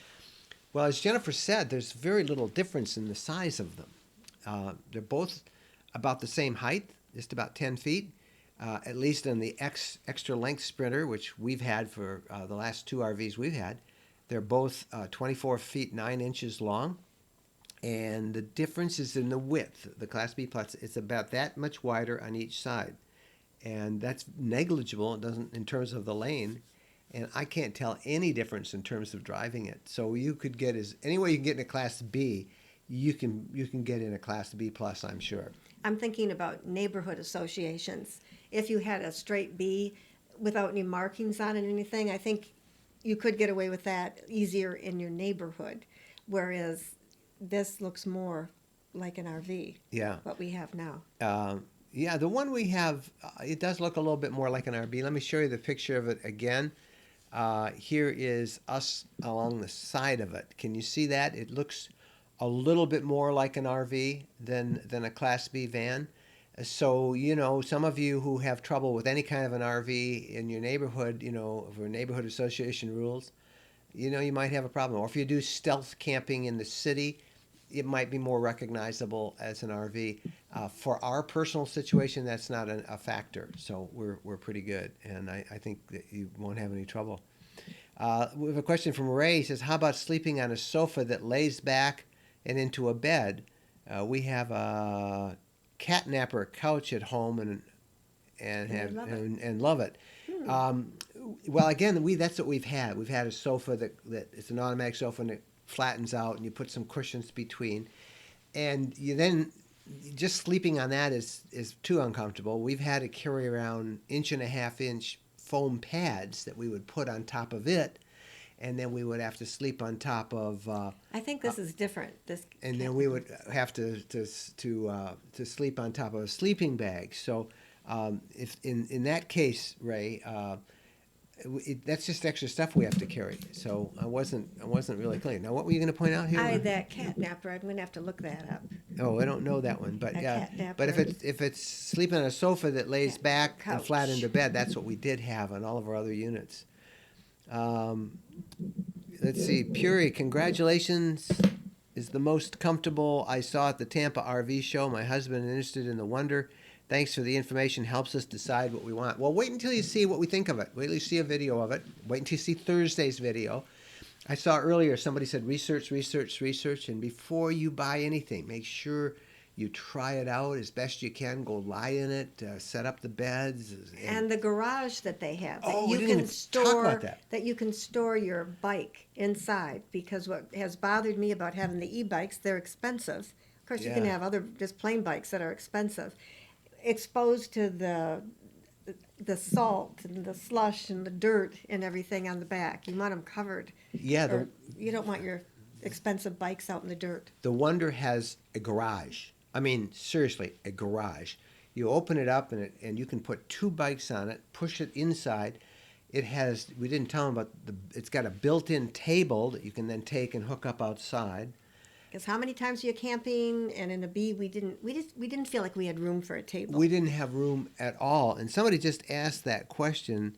Well, as Jennifer said, there's very little difference in the size of them. They're both about the same height, just about 10 feet, at least in the extra length Sprinter, which we've had for the last two RVs we've had. They're both 24 feet 9 inches long. And the difference is in the width. The Class B Plus, it's about that much wider on each side. And that's negligible. It doesn't, in terms of the lane. And I can't tell any difference in terms of driving it. So you could get any way you can get in a Class B, you can get in a Class B Plus, I'm sure. I'm thinking about neighborhood associations. If you had a straight B without any markings on it or anything, I think you could get away with that easier in your neighborhood. Whereas this looks more like an RV. Yeah. What we have now. Yeah, the one we have, it does look a little bit more like an RV. Let me show you the picture of it again. Here is us along the side of it. Can you see that? It looks a little bit more like an RV than a Class B van. So, some of you who have trouble with any kind of an RV in your neighborhood, for neighborhood association rules, you might have a problem. Or if you do stealth camping in the city, it might be more recognizable as an RV. For our personal situation, that's not a factor. So we're pretty good, and I think that you won't have any trouble. We have a question from Ray. He says, how about sleeping on a sofa that lays back and into a bed? We have a cat napper couch at home and love it. Well, again, that's what we've had. We've had a sofa that it's an automatic sofa, and it flattens out, and you put some cushions between, and you then just sleeping on that is too uncomfortable. We've had to carry around 1.5-inch foam pads that we would put on top of it, and then we would have to sleep on top of. I think this is different. And then we would have to sleep on top of a sleeping bag. So, if in that case, Ray. That's just extra stuff we have to carry. So I wasn't really clear. Now, what were you going to point out here? That cat napper. I'm going to have to look that up. Oh, I don't know that one, but but if it's sleeping on a sofa that lays back and flat into bed, that's what we did have on all of our other units. Let's see, Puri, congratulations. Is the most comfortable I saw at the Tampa RV show. My husband is interested in the Wonder. Thanks for the information. Helps us decide what we want. Well, wait until you see what we think of it. Wait until you see a video of it. Wait until you see Thursday's video. I saw earlier somebody said research. And before you buy anything, make sure you try it out as best you can. Go lie in it. Set up the beds. And the garage that they have. We didn't even talk about that. That you can store your bike inside. Because what has bothered me about having the e-bikes, they're expensive. Of course, you can have other just plain bikes that are expensive. Exposed to the salt and the slush and the dirt and everything on the back. You want them covered. Yeah. You don't want your expensive bikes out in the dirt. The Wonder has a garage. I mean, seriously, a garage. You open it up and you can put 2 bikes on it, push it inside. It has, we didn't tell them about it's got a built-in table that you can then take and hook up outside. Because how many times are you camping? And in a B, we didn't feel like we had room for a table. We didn't have room at all. And somebody just asked that question,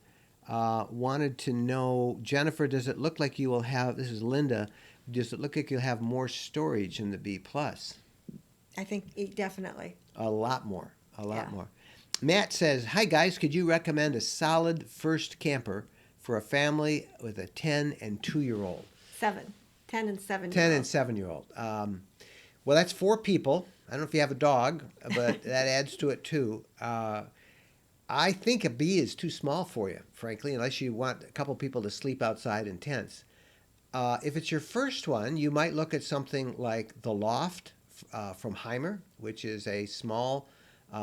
wanted to know, Jennifer, does it look like you will have, this is Linda, does it look like you'll have more storage in the B plus? I think definitely. A lot more. A lot Yeah. more. Matt says, hi guys, could you recommend a solid first camper for a family with a 10 and 2-year-old? 10 and 7. 10 and 7-year-old. Well, that's 4 people. I don't know if you have a dog, but that adds to it too. I think a B is too small for you, frankly, unless you want a couple people to sleep outside in tents. If it's your first one, you might look at something like the Loft from Heimer, which is a small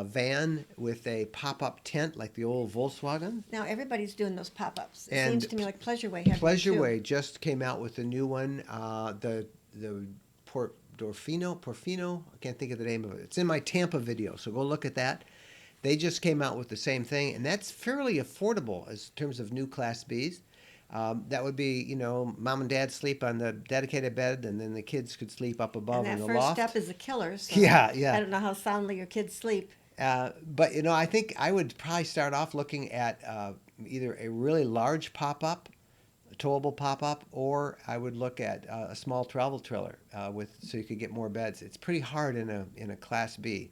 van with a pop-up tent like the old Volkswagen. Now everybody's doing those pop-ups. It And seems to me like Pleasureway has Pleasure one, too. Way just came out with a new one. The Porfino, I can't think of the name of it. It's in my Tampa video, so go look at that. They just came out with the same thing, and that's fairly affordable as in terms of new Class Bs. That would be, mom and dad sleep on the dedicated bed, and then the kids could sleep up above And in that the first loft. step is a killer. So Yeah. I don't know how soundly your kids sleep. But, I think I would probably start off looking at either a really large pop-up, a towable pop-up, or I would look at a small travel trailer so you could get more beds. It's pretty hard in a Class B.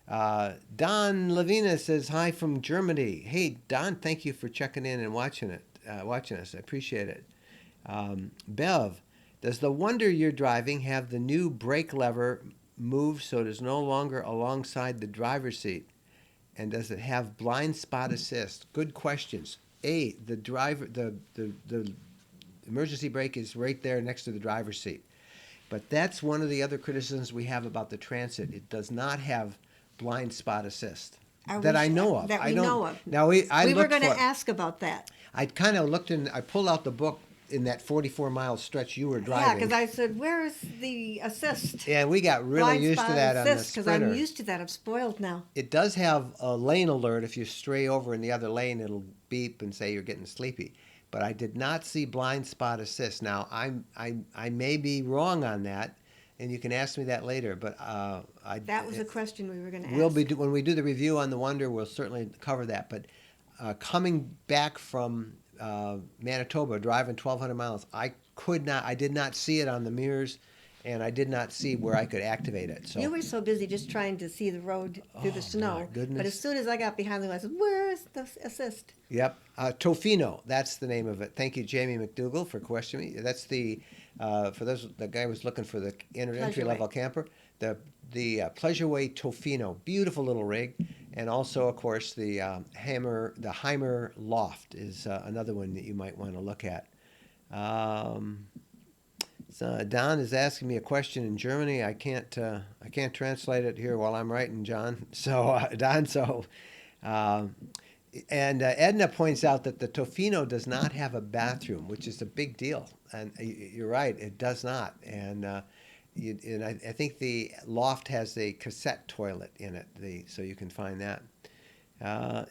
Don Lavina says hi from Germany. Hey, Don, thank you for checking in and watching us. I appreciate it. Bev, does the Wonder you're driving have the new brake lever move so it is no longer alongside the driver's seat? And does it have blind spot assist? Good questions. The emergency brake is right there next to the driver's seat. But that's one of the other criticisms we have about the Transit. It does not have blind spot assist that I know of. That we know of. Now we were going to ask about that. I kind of looked I pulled out the book in that 44-mile stretch you were Yeah, driving. because I said, "Where is the assist?" Yeah, we got really Blind used to spot that on the assist, Sprinter. because I'm used to that. I'm spoiled now. It does have a lane alert. If you stray over in the other lane, it'll beep and say you're getting sleepy. But I did not see blind spot assist. Now I may be wrong on that, and you can ask me that later. But That was a question we were going to ask. when we do the review on the Wonder, we'll certainly cover that. But coming back from Manitoba, driving 1,200 miles, I did not see it on the mirrors, and I did not see where I could activate it. So You were so busy just trying to see the road through the snow. my goodness. But as soon as I got behind the wheel, I said, "Where's the assist?" Yep, Tofino, that's the name of it. Thank you, Jamie McDougall, for questioning me. That's the guy was looking for the entry level camper. The Pleasureway Tofino, beautiful little rig, and also of course the Heimer Loft is another one that you might want to look at. So Don is asking me a question in Germany. I can't translate it here while I'm writing, John. So Don, and Edna points out that the Tofino does not have a bathroom, which is a big deal. And you're right, it does not. And I think the Loft has a cassette toilet in it, so you can find that.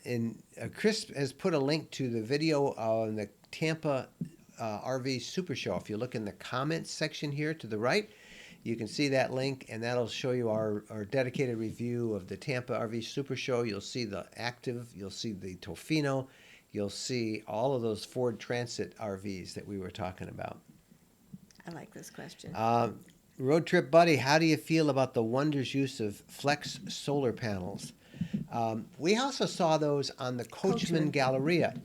And Chris has put a link to the video on the Tampa RV Super Show. If you look in the comments section here to the right, you can see that link, and that'll show you our dedicated review of the Tampa RV Super Show. You'll see the Active, you'll see the Tofino, you'll see all of those Ford Transit RVs that we were talking about. I like this question. Road Trip Buddy, how do you feel about the Wonder's use of flex solar panels? We also saw those on the Coachman Galleria,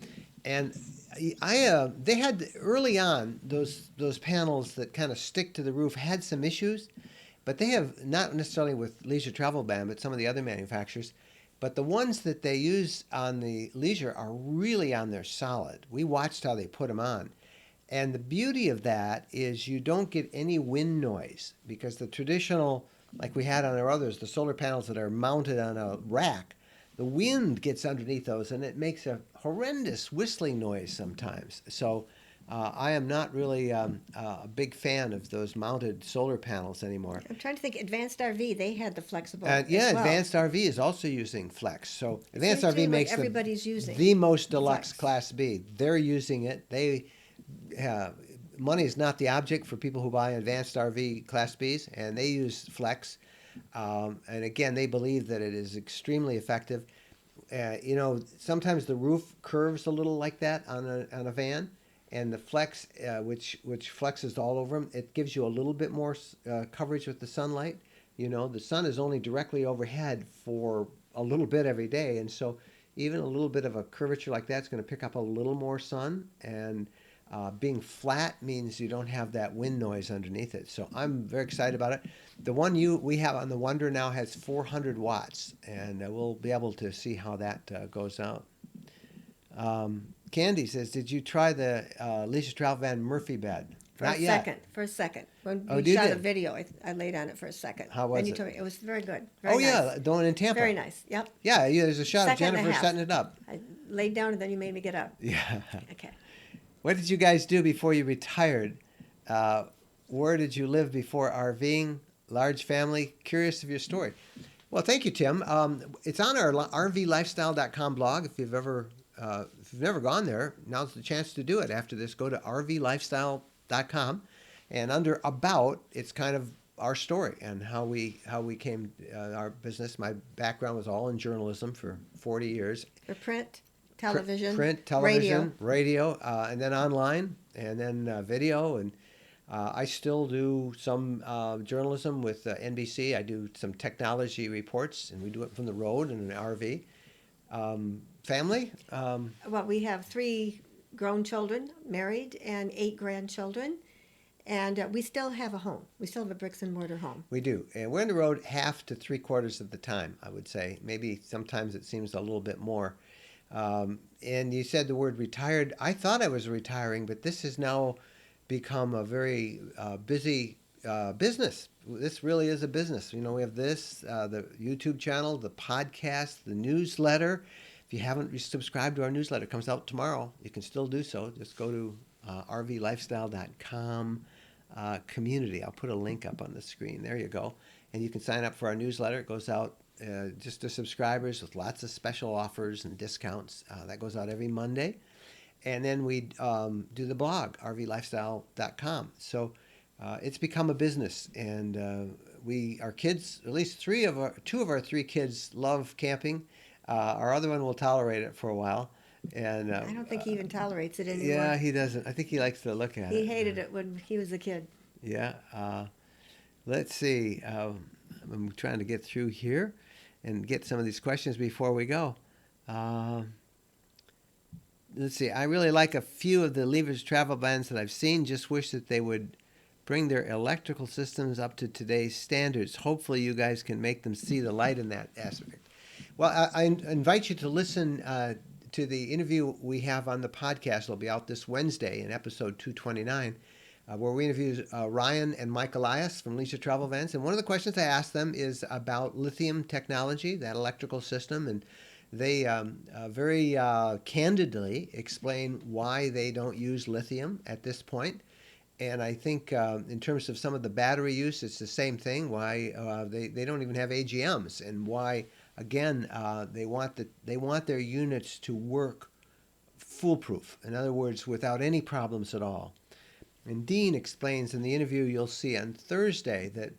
and they had early on those panels that kind of stick to the roof had some issues, but they have not necessarily with Leisure Travel Band, but some of the other manufacturers. But the ones that they use on the Leisure are really on there solid. We watched how they put them on. And the beauty of that is you don't get any wind noise, because the traditional, like we had on our others, the solar panels that are mounted on a rack, the wind gets underneath those and it makes a horrendous whistling noise sometimes. So I am not really a big fan of those mounted solar panels anymore. I'm trying to think. Advanced RV, they had the flexible. Yeah, as well. Advanced RV is also using flex. So Advanced Seems to me RV like makes everybody's using the most deluxe flex. Class B. They're using it. They money is not the object for people who buy advanced RV Class Bs, and they use Flex. And again, they believe that it is extremely effective. Sometimes the roof curves a little like that on a van, and the Flex, which flexes all over them, it gives you a little bit more coverage with the sunlight. The sun is only directly overhead for a little bit every day, and so even a little bit of a curvature like that's going to pick up a little more sun. And being flat means you don't have that wind noise underneath it. So I'm very excited about it. The one we have on the Wonder now has 400 watts, and we'll be able to see how that goes out. Candy says, did you try the Leisure Travel Van Murphy bed? Not yet. For a second. When we shot a video, I laid on it for a second. How was it? Told me it was very good. Very nice. Yeah, the one in Tampa. Very nice. Yep. Yeah, there's a shot of Jennifer setting it up. I laid down and then you made me get up. Yeah. Okay. What did you guys do before you retired? Where did you live before RVing? Large family? Curious of your story. Well, thank you, Tim. It's on our rvlifestyle.com blog. If you've never gone there, now's the chance to do it. After this, go to rvlifestyle.com, and under About, it's kind of our story and how we came our business. My background was all in journalism for 40 years. For print, television, radio, and then online, and then video. And I still do some journalism with NBC. I do some technology reports, and we do it from the road in an RV. Family? Well, we have 3 grown children, married, and 8 grandchildren. And we still have a home. We still have a bricks and mortar home. We do. And we're on the road half to 3/4 of the time, I would say. Maybe sometimes it seems a little bit more. And you said the word retired. I thought I was retiring, but this has now become a very busy business. This really is a business. We have this, the YouTube channel, the podcast, the newsletter. If you haven't subscribed to our newsletter, it comes out tomorrow. You can still do so. Just go to rvlifestyle.com community. I'll put a link up on the screen. There you go. And you can sign up for our newsletter. It goes out just to subscribers with lots of special offers and discounts. That goes out every Monday. And then we do the blog, rvlifestyle.com. So it's become a business. And our kids, at least 2 of our 3 kids love camping. Our other one will tolerate it for a while. And I don't think he even tolerates it anymore. Yeah, he doesn't. I think he likes to look at it. He hated it when he was a kid. Yeah. Let's see. I'm trying to get through here and get some of these questions before we go. Let's see. I really like a few of the Leisure Travel Vans that I've seen. Just wish that they would bring their electrical systems up to today's standards. Hopefully you guys can make them see the light in that aspect. Well, I invite you to listen to the interview we have on the podcast. It'll be out this Wednesday in episode 229, where we interview Ryan and Mike Elias from Leisure Travel Vans. And one of the questions I asked them is about lithium technology, that electrical system. And they very candidly explain why they don't use lithium at this point. And I think in terms of some of the battery use, it's the same thing, why they don't even have AGMs, and why, again, they want their units to work foolproof. In other words, without any problems at all. And Dean explains in the interview you'll see on Thursday that,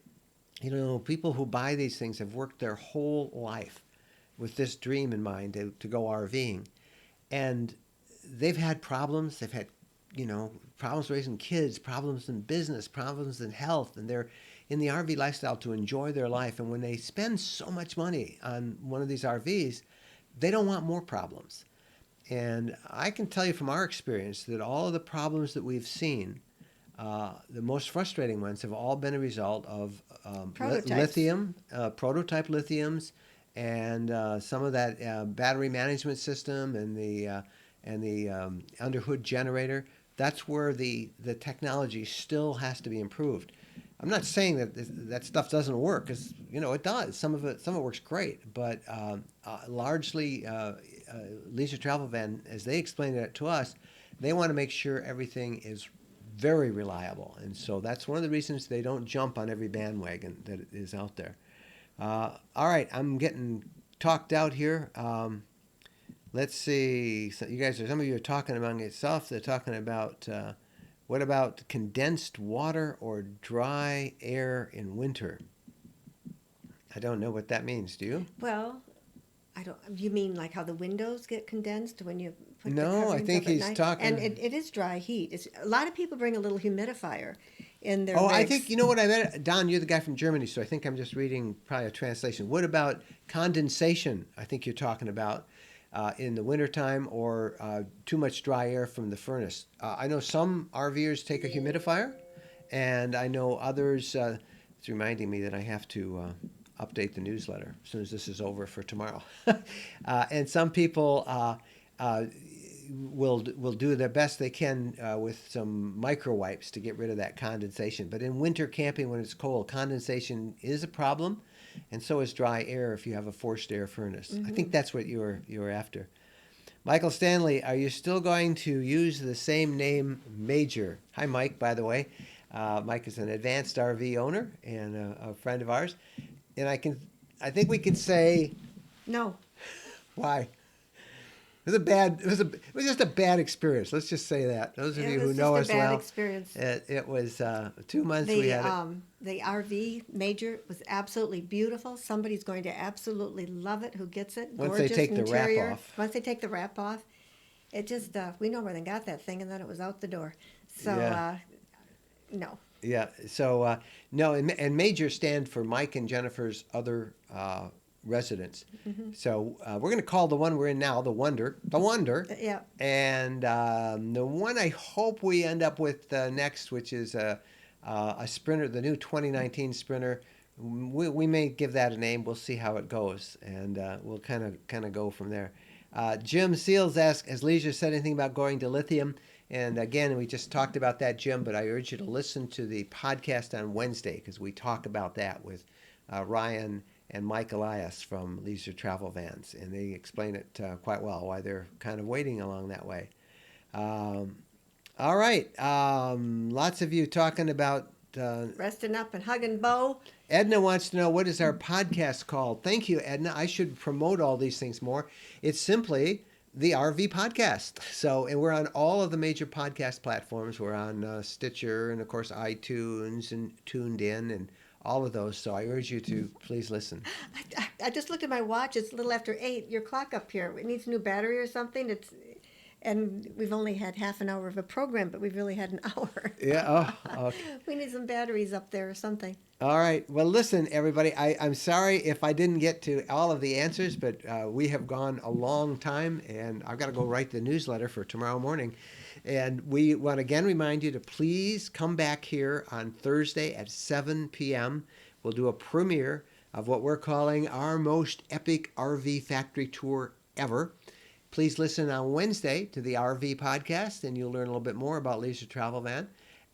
people who buy these things have worked their whole life with this dream in mind to go RVing. And they've had problems. They've had, problems raising kids, problems in business, problems in health. And they're in the RV lifestyle to enjoy their life. And when they spend so much money on one of these RVs, they don't want more problems. And I can tell you from our experience that all of the problems that we've seen, the most frustrating ones have all been a result of lithium, prototype lithiums, and some of that battery management system and the underhood generator. That's where the technology still has to be improved. I'm not saying that stuff doesn't work, because it does. Some of it works great, but largely Leisure Travel Van, as they explained it to us, they want to make sure everything is very reliable, and so that's one of the reasons they don't jump on every bandwagon that is out there. All right, I'm getting talked out here. Let's see. So some of you are talking among yourself. They're talking about What about condensed water or dry air in winter? I don't know what that means. Do you? Well, I don't. You mean like how the windows get condensed when you put the No, I coverings think up at he's night? And talking. it is dry heat. A lot of people bring a little humidifier in their Oh, I think rigs. you know what I meant. Don, you're the guy from Germany, so I think I'm just reading probably a translation. What about condensation? I think you're talking about in the wintertime or too much dry air from the furnace. I know some RVers take a humidifier, and I know others. It's reminding me that I have to update the newsletter as soon as this is over for tomorrow. And some people uh, will do their best they can with some micro wipes to get rid of that condensation. But in winter camping, when it's cold, condensation is a problem, and so is dry air if you have a forced air furnace. I think that's what you were after. Michael Stanley, are you still going to use the same name, Major? Hi, Mike, by the way. Mike is an advanced RV owner and a friend of ours. And I think we could say, No. why? It was just a bad experience. Let's just say that. Those of It you was who know just us a bad well, experience. it was 2 months we had it. The RV Major was absolutely beautiful. Somebody's going to absolutely love it who gets it. Once Gorgeous they take the wrap interior. off. Once they take the wrap off, it just we know where they got that thing, and then it was out the door. So Yeah. no. Yeah. So no, and Major stand for Mike and Jennifer's other residents. So we're going to call the one we're in now the Wonder. The Wonder. Yeah. And the one I hope we end up with next, which is a Sprinter, the new 2019 Sprinter. We may give that a name. We'll see how it goes, and we'll kind of go from there. Jim Seals asks, has Leisure said anything about going to lithium? And again, we just talked about that, Jim, but I urge you to listen to the podcast on Wednesday because we talk about that with Ryan and Mike Elias from Leisure Travel Vans, and they explain it quite well, why they're kind of waiting along that way. All right. Lots of you talking about... Resting up and hugging Bo. Edna wants to know, what is our podcast called? Thank you, Edna. I should promote all these things more. It's simply the RV Podcast. So, and we're on all of the major podcast platforms. We're on Stitcher and, of course, iTunes and Tuned In and all of those. So I urge you to please listen. I just looked at my watch. It's a little after 8. Your clock up here. It needs a new battery or something. And we've only had half an hour of a program, but we've really had an hour. Yeah. Oh, okay. We need some batteries up there or something. All right. Well, listen, everybody. I'm sorry if I didn't get to all of the answers, but we have gone a long time, and I've got to go write the newsletter for tomorrow morning. And we want to again remind you to please come back here on Thursday at 7 p.m. We'll do a premiere of what we're calling our most epic RV factory tour ever. Please listen on Wednesday to the RV podcast, and you'll learn a little bit more about Leisure Travel Van.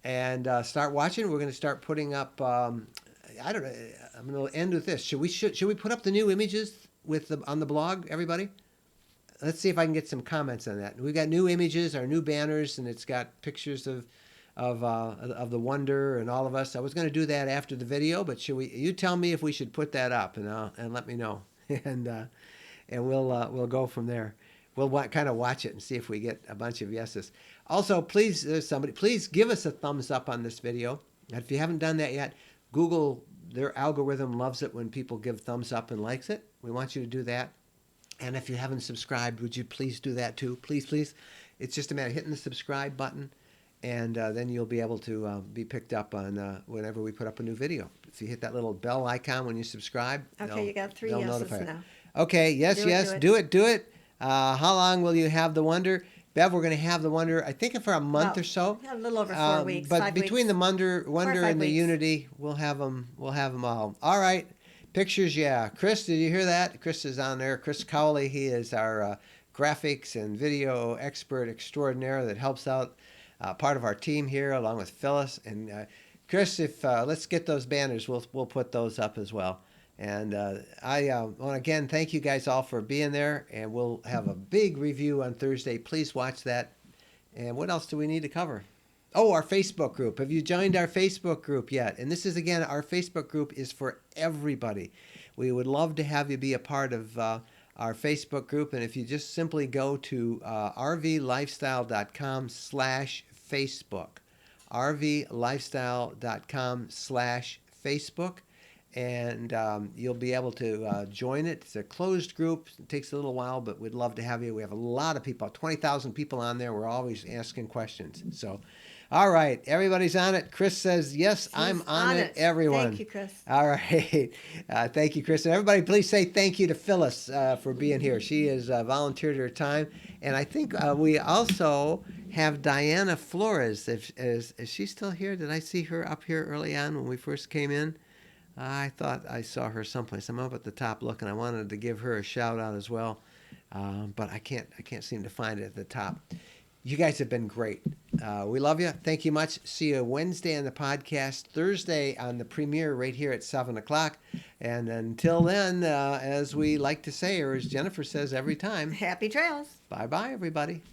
And start watching. We're going to start putting up. I don't know. I'm going to end with this. Should we put up the new images on the blog, everybody? Let's see if I can get some comments on that. We've got new images, our new banners, and it's got pictures of the Wonder and all of us. I was going to do that after the video, but should we? You tell me if we should put that up, and let me know, and we'll go from there. We'll kind of watch it and see if we get a bunch of yeses. Also, please, please give us a thumbs up on this video. And if you haven't done that yet, Google, their algorithm loves it when people give thumbs up and likes it. We want you to do that. And if you haven't subscribed, would you please do that too? Please, please. It's just a matter of hitting the subscribe button, and then you'll be able to be picked up on whenever we put up a new video. If you hit that little bell icon when you subscribe, Okay, you got 3 yeses now. Okay, yes, do it. How long will you have the Wonder? Bev, we're going to have the Wonder, I think, for a month or so. A little over 4 weeks. But 5 between weeks. the Wonder and the weeks. Unity, we'll have them all. All right. Pictures, yeah. Chris, did you hear that? Chris is on there. Chris Cowley, he is our graphics and video expert extraordinaire that helps out part of our team here, along with Phyllis. And Chris, if let's get those banners, we'll put those up as well. And I want to again thank you guys all for being there, and we'll have a big review on Thursday. Please watch that. And what else do we need to cover? Oh, our Facebook group. Have you joined our Facebook group yet? And this is, again, our Facebook group is for everybody. We would love to have you be a part of our Facebook group. And if you just simply go to rvlifestyle.com/Facebook, rvlifestyle.com/Facebook. And you'll be able to join it. It's a closed group. It takes a little while, but we'd love to have you. We have a lot of people, 20,000 people on there. We're always asking questions. So, all right, everybody's on it. Chris says, yes, I'm on it, everyone. Thank you, Chris. All right. Thank you, Chris. And everybody, please say thank you to Phyllis for being here. She has volunteered her time. And I think we also have Diana Flores. Is she still here? Did I see her up here early on when we first came in? I thought I saw her someplace. I'm up at the top looking. I wanted to give her a shout out as well, but I can't seem to find it at the top. You guys have been great. We love you. Thank you much. See you Wednesday on the podcast, Thursday on the premiere right here at 7 o'clock. And until then, as we like to say, or as Jennifer says every time, happy trails. Bye-bye, everybody.